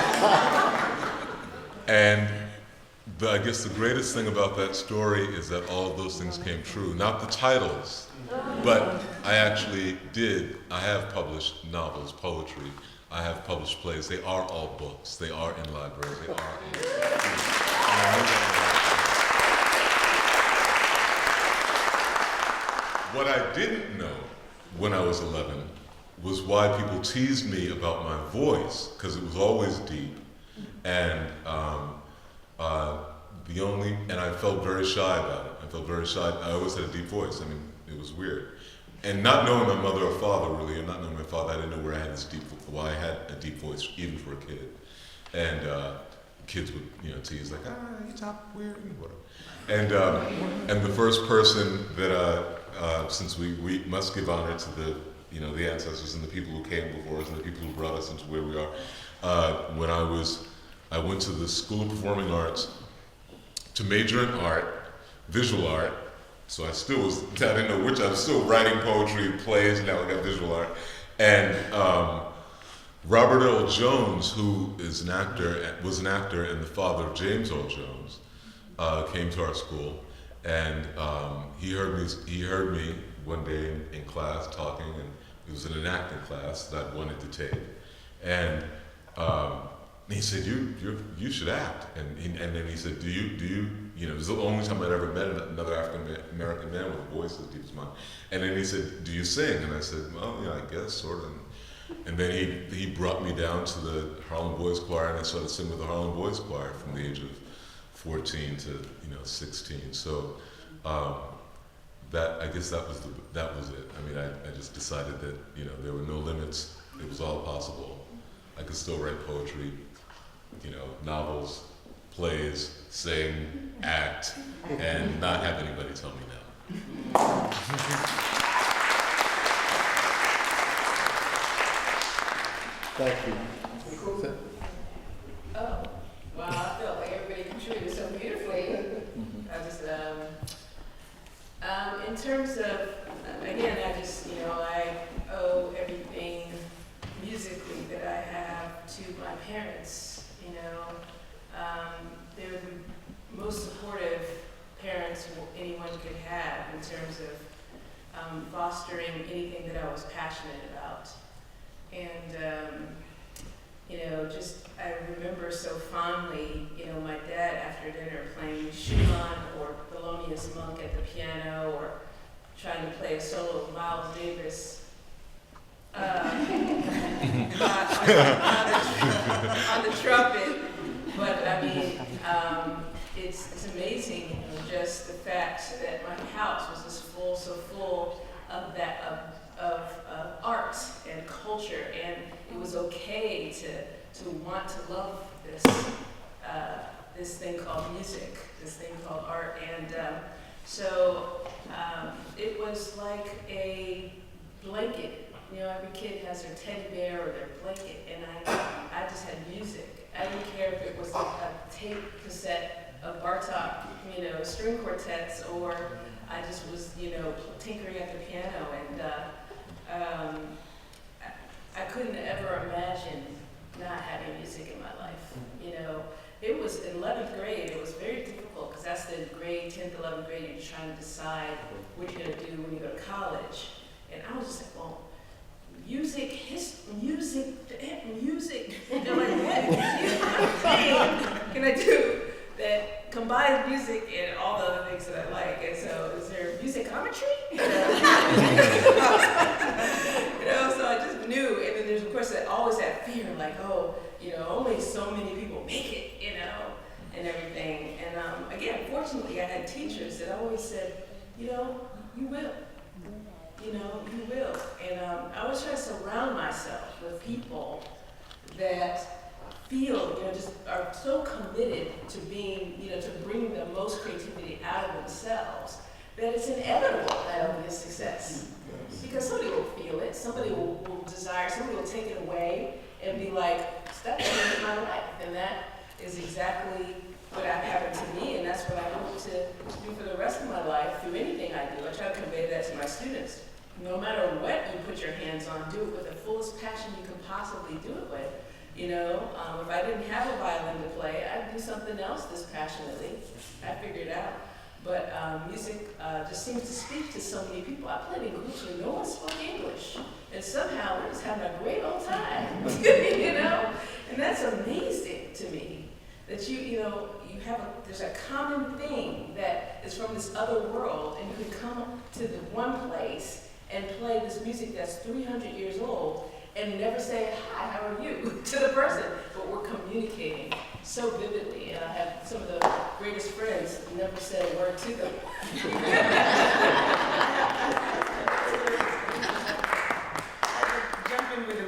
And I guess the greatest thing about that story is that all of those things came true. Not the titles, but I actually did. I have published novels, poetry. I have published plays. They are all books. They are in libraries. They are in What I didn't know when I was 11 was why people teased me about my voice, because it was always deep. And and I felt very shy about it. I felt very shy. I always had a deep voice. I mean, it was weird. And not knowing my mother or father really, and not knowing my father, I didn't know where I had this why I had a deep voice, even for a kid. And kids would, tease like, you talk weird and whatever. And the first person that, since we must give honor to the ancestors and the people who came before us and the people who brought us into where we are. When I went to the School of Performing Arts to major in art, visual art. So I didn't know which, I was still writing poetry, plays, now I got visual art. And Robert Earl Jones, who was an actor and the father of James Earl Jones, came to our school. And he heard me one day in class talking, and it was in an acting class that I wanted to take. And he said, you should act. And then he said, do you, it was the only time I'd ever met another African-American man with a voice as deep as mine. And then he said, do you sing? And I said, well, I guess, sort of. And then he brought me down to the Harlem Boys Choir, and I started singing with the Harlem Boys Choir from the age of 14 to 16. So I guess that was it. I mean, I just decided that there were no limits. It was all possible. I could still write poetry, novels, plays, sing, act, and not have anybody tell me no. Thank you. Oh, wow, I felt like everybody contributed so beautifully. I just, in terms of, again, I owe everything musically that I have to my parents. They're the most supportive parents anyone could have in terms of fostering anything that I was passionate about. And, I remember so fondly, my dad after dinner playing Schumann or Thelonious Monk at the piano, or trying to play a solo of Miles Davis on the trumpet. But I mean, it's amazing, just the fact that my house was so full of that of art and culture, and it was okay to want to love this thing called music, this thing called art, and so it was like a blanket. Every kid has their teddy bear or their blanket, and I just had music. I didn't care if it was a tape cassette of Bartok, string quartets, or I just was, tinkering at the piano, and I couldn't ever imagine not having music in my life. It was in 11th grade, it was very difficult, because that's the grade, 10th, 11th grade, you're trying to decide what you're gonna do when you go to college. And I was just like, well, music. They're like, what can I do that combines music and all the other things that I like? And so, is there musicometry? So I just knew. And then there's, of course, the so many people make it, and everything. And again, fortunately, I had teachers that always said, you will. You will. And I always try to surround myself with people that feel, just are so committed to being, to bring the most creativity out of themselves that it's inevitable that it'll be a success. Because somebody will feel it, somebody will desire, somebody will take it away and be like, that changed my life. And that is exactly what happened to me, and that's what I hope to do for the rest of my life through anything I do. I try to convey that to my students. No matter what you put your hands on, do it with the fullest passion you can possibly do it with. If I didn't have a violin to play, I'd do something else this passionately. I figured it out. But music just seems to speak to so many people. I played in groups where no one spoke English. And somehow we're just having a great old time, And that's amazing to me, that there's a common thing that is from this other world, and you can come to the one place and play this music that's 300 years old and never say, hi, how are you, to the person, but we're communicating so vividly. And I have some of the greatest friends who never said a word to them.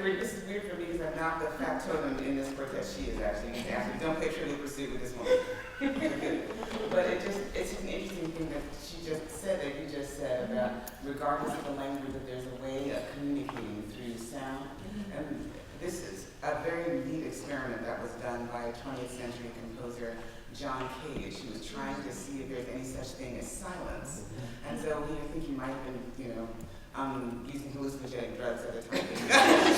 This is weird for me because I'm not the factotum in this quartet. She is actually. You can actually don't picture Trivial Pursuit with this woman. But it's just an interesting thing that she just said, that you just said, about regardless of the language, that there's a way of communicating through sound. And this is a very neat experiment that was done by 20th century composer John Cage, who was trying to see if there's any such thing as silence. And so I think he might have been, using hallucinogenic drugs at the time.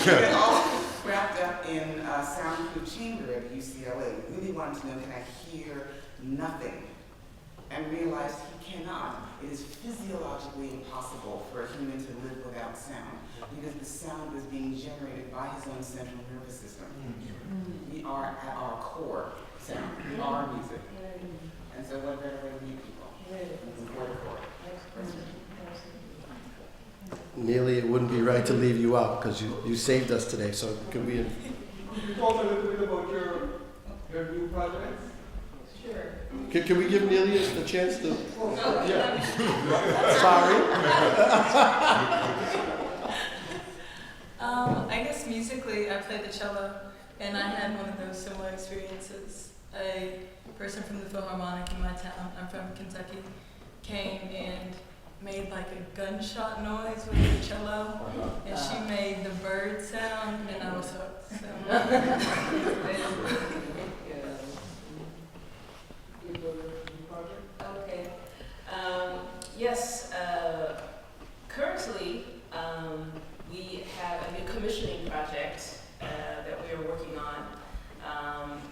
They're all wrapped up in a soundproof chamber at UCLA. Really wanted to know, can I hear nothing? And realized he cannot. It is physiologically impossible for a human to live without sound, because the sound is being generated by his own central nervous system. We are at our core sound. We are music. And so what better way to meet people than before the core? Neely, it wouldn't be right to leave you out because you saved us today. So can we? Could you talk a little bit about your new projects? Sure. Can we give Neely the chance to? Yeah. Sorry. I guess musically, I played the cello, and I had one of those similar experiences. A person from the Philharmonic in my town, I'm from Kentucky, came and made like a gunshot noise with the cello, and she made the bird sound, and I was hooked. Okay. Yes. Currently, we have a new commissioning project that we are working on.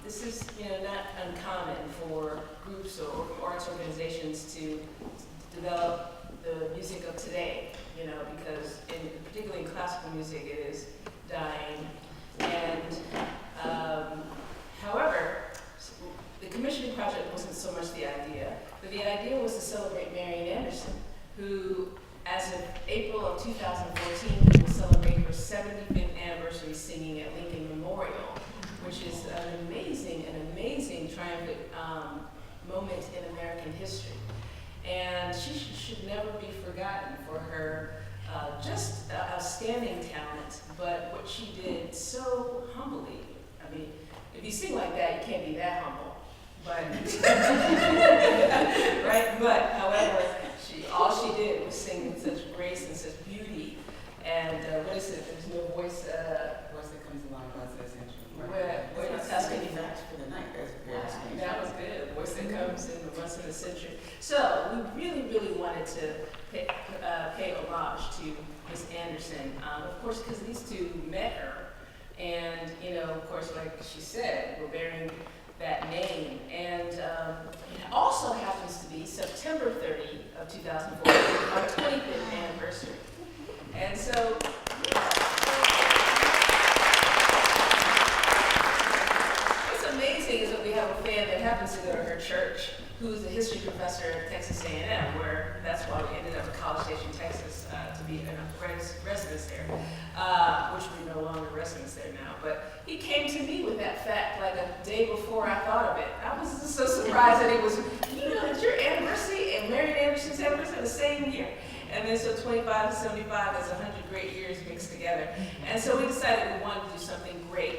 This is, not uncommon for groups or arts organizations to develop the music of today, because particularly in classical music, it is dying. And however, the commissioning project wasn't so much the idea, but the idea was to celebrate Marian Anderson, who, as of April of 2014, will celebrate her 75th anniversary singing at Lincoln Memorial, which is an amazing triumphant moment in American history. And she should never be forgotten for her just outstanding talent, but what she did so humbly. I mean, if you sing like that, you can't be that humble. But right? But however, all she did was sing with such grace and such beauty. And what is it? There's no voice. Voice that comes along once in a century. We're not asking you that. For the night. That was good. Voice that comes in once in a century. So we really wanted to pay homage to Miss Anderson. Of course, because these two met her, and of course, like she said, we're bearing that name. And it also happens to be September 30 of 2014, our 25th anniversary. And so. Amazing is that we have a fan that happens to go to her church, who's a history professor at Texas A&M, where that's why we ended up in College Station, Texas, to be in a residence there, which we're no longer residents there now. But he came to me with that fact like a day before I thought of it. I was just so surprised that it was, you know, it's your anniversary and Marian Anderson's anniversary the same year. And then so 25 to 75 is 100 great years mixed together. And so we decided we wanted to do something great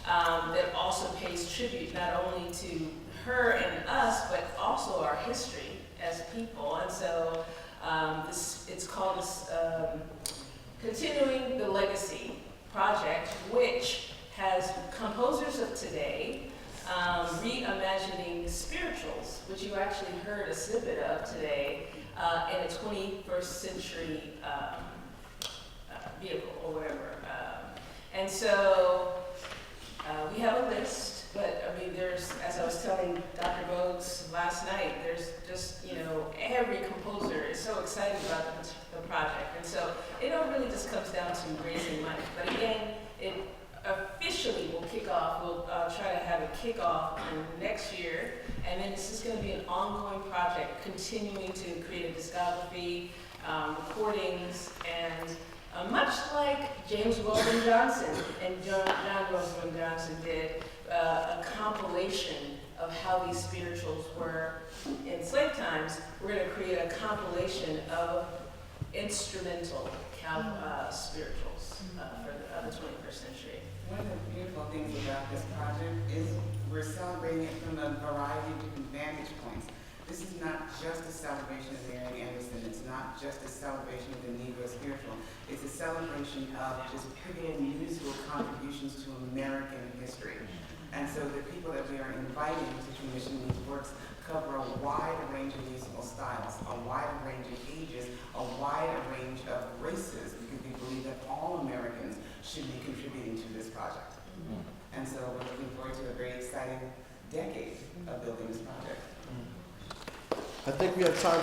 that also pays tribute not only to her and us, but also our history as people. And so it's called this Continuing the Legacy Project, which has composers of today reimagining spirituals, which you actually heard a snippet of today in a 21st century vehicle or whatever. And so we have a list, but I mean, there's, as I was telling Dr. Bogues last night, there's just, you know, every composer is so excited about the project. And so it all really just comes down to raising money. But again, it officially will kick off. We'll try to have a kickoff next year. And then this is going to be an ongoing project, continuing to create a discography, recordings, and much like James Weldon Johnson and John Weldon Johnson did, a compilation of how these spirituals were in slave times. We're going to create a compilation of instrumental spirituals for the 21st century. One of the beautiful things about this project is we're celebrating it from a variety of different vantage points. This is not just a celebration of Marian Anderson. It's not just a celebration of the Negro Spiritual. It's a celebration of just pivotal musical contributions to American history. And so the people that we are inviting to commission these works cover a wide range of musical styles, a wide range of ages, a wide range of races, because we believe that all Americans should be contributing to this project. And so we're looking forward to a very exciting decade of building this project. I think we have time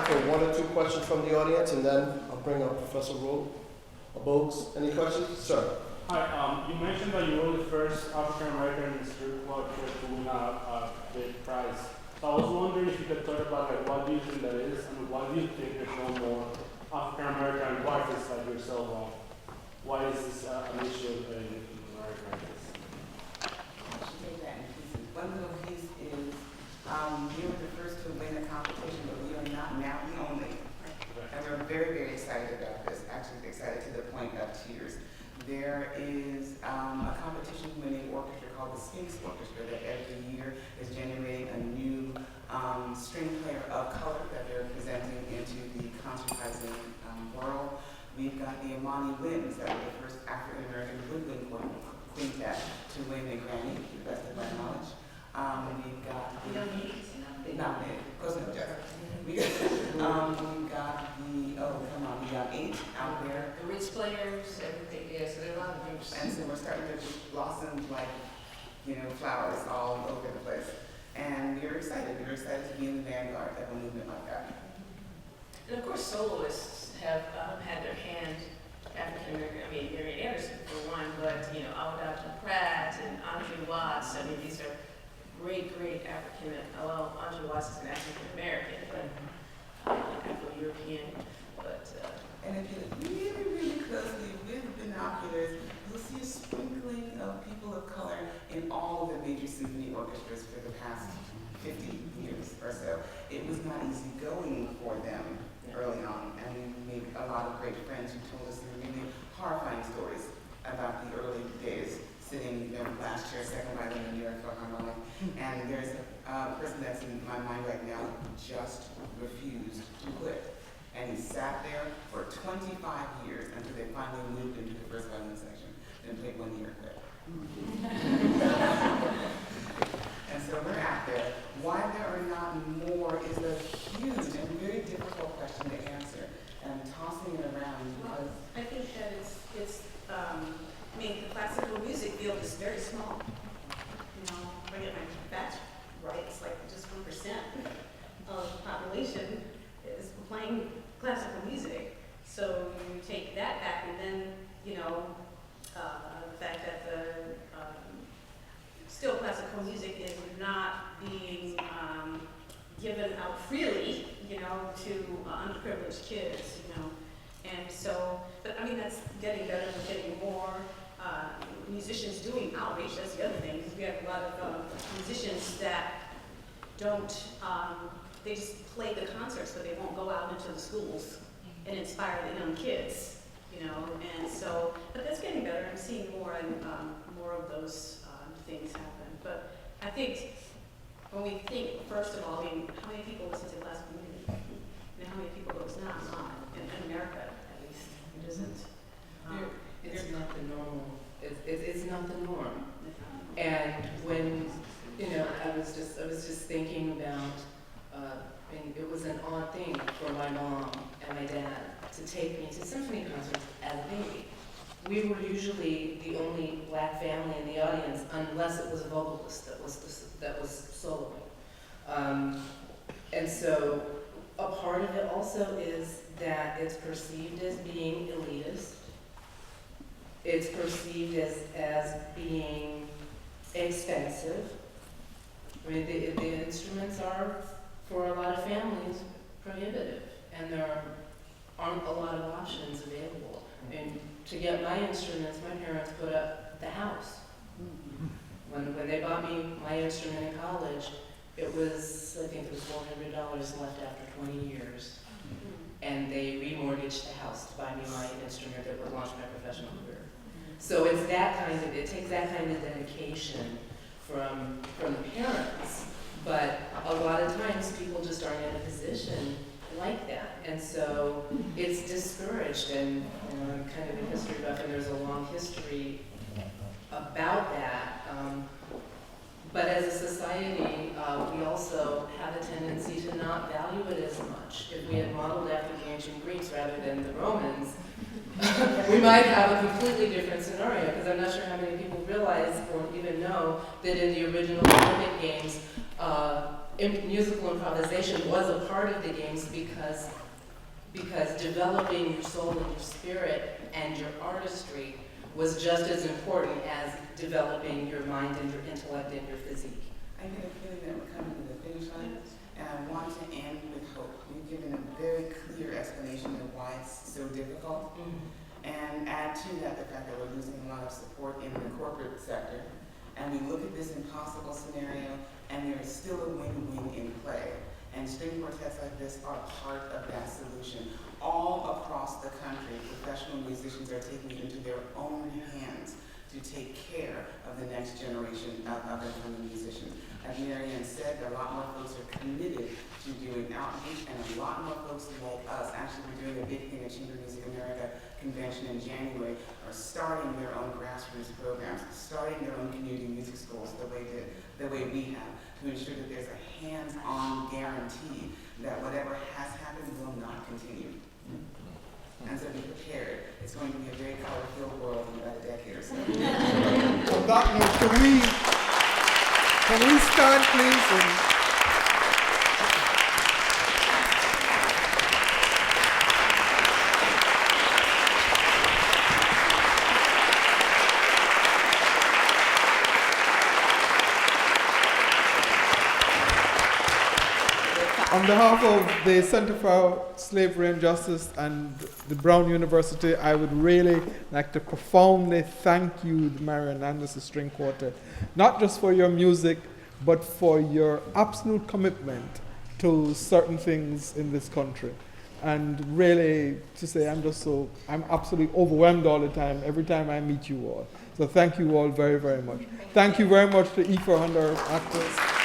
for one or two questions from the audience, and then I'll bring up Professor Bogues. Any questions? Sir. Hi, you mentioned that you were the first African American string quartet to win a big prize. So I was wondering if you could talk about like what do you think that is, and why do you think there's no more African American artists like yourself? Why is this an issue in America? One little piece is we were the first to win the competition, but we are not now the only. And we're very, very excited about this, actually excited to the point of tears. There is a competition winning orchestra called the Sphinx Orchestra that every year is generating a new string player of color that they're presenting into the concertizing world. We've got the Imani Winds, that were the first African American woodwind quintet to win the Grammy, to the best of my knowledge. We've got we got we got 8 out there. The Ritz Players, everything, yes, there are a lot of groups. And so we're starting to blossom like, you know, flowers all over the place. And we're excited. We're excited to be in the vanguard of a movement like that. And of course, soloists have had their hand, African American, I mean, Marian Anderson for one, but, you know, Auditorium Pratt and Andre Watts. I mean, these are great, great African, well, Andre Watts is an African American, but Afro-European, but. And if you look really, really closely with binoculars, you'll see a sprinkling of people of color in all of the major symphony orchestras for the past 50 years or so. It was not easy going for them early on, and we made a lot of great friends who told us some really horrifying stories about the early days, sitting, you know, last chair, second violin in the New York Philharmonic. And there's a person that's in my mind right now who just refused to quit. And he sat there for 25 years until they finally moved into the first violin section. Then played 1 year and quit. And so we're out there. Why there are not more is a huge and very difficult question to answer. And I'm tossing it around because I think that I mean, the classical music field is very small. You know, if I get my facts right, it's like just 1% of the population is playing classical music. So you take that back, and then, you know, the fact that the still classical music is not being given out freely, you know, to underprivileged kids, you know. And so, but I mean, that's getting better. We're getting more musicians doing outreach. That's the other thing, because we have a lot of musicians that don't, they just play the concerts, but they won't go out into the schools and inspire the young kids, you know. And so, but that's getting better. I'm seeing more and more of those things happen. But I think when we think, first of all, I mean, how many people listen to classical music? And how many people go, it's not in America, at least. It isn't. It's not the normal. It's not the norm. And when, you know, I was just thinking about, I mean, it was an odd thing for my mom and my dad to take me to symphony concerts as a baby. We were usually the only black family in the audience, unless it was a vocalist that was soloing. And so a part of it also is that it's perceived as being elitist. It's perceived as being expensive. I mean, the instruments are, for a lot of families, prohibitive, and there aren't a lot of options available. And to get my instruments, my parents put up the house. When they bought me my instrument in college, it was, I think it was $400 left after 20 years. And they remortgaged the house to buy me my instrument that would launch my professional career. So it's that kind of, it takes that kind of dedication from the parents, but a lot of times people just aren't in a position like that, and so it's discouraged. And you know, I'm kind of a history buff, and there's a long history about that. But as a society, we also have a tendency to not value it as much. If we had modeled after the ancient Greeks rather than the Romans, we might have a completely different scenario, because I'm not sure how many people realize or even know that in the original Olympic Games, musical improvisation was a part of the games because developing your soul and your spirit and your artistry was just as important as developing your mind and your intellect and your physique. I get a feeling that we're coming to the finish line, and I want to end with hope. You've given a very clear explanation of why it's so difficult, and add to that the fact that we're losing a lot of support in the corporate sector, and we look at this impossible scenario, and there is still a win-win in play. And string quartets like this are part of that solution. All across the country, professional musicians are taking it into their own hands to take care of the next generation of incoming musicians. As Marian said, a lot more folks are committed to doing outreach, and a lot more folks like us, actually we're doing a big thing at Chamber Music America convention in January, are starting their own grassroots programs, starting their own community music schools the way we have, to ensure that there's a hands-on guarantee that whatever has happened will not continue. And so be prepared. It's going to be a very color-filled world in about a decade or so. On that note, can we stand, please? On behalf of the Center for Slavery and Justice and the Brown University, I would really like to profoundly thank you, the Marian Anderson String Quartet, not just for your music, but for your absolute commitment to certain things in this country. And really, to say, I'm absolutely overwhelmed all the time, every time I meet you all. So thank you all very, very much. Thank you very much to E400 actors.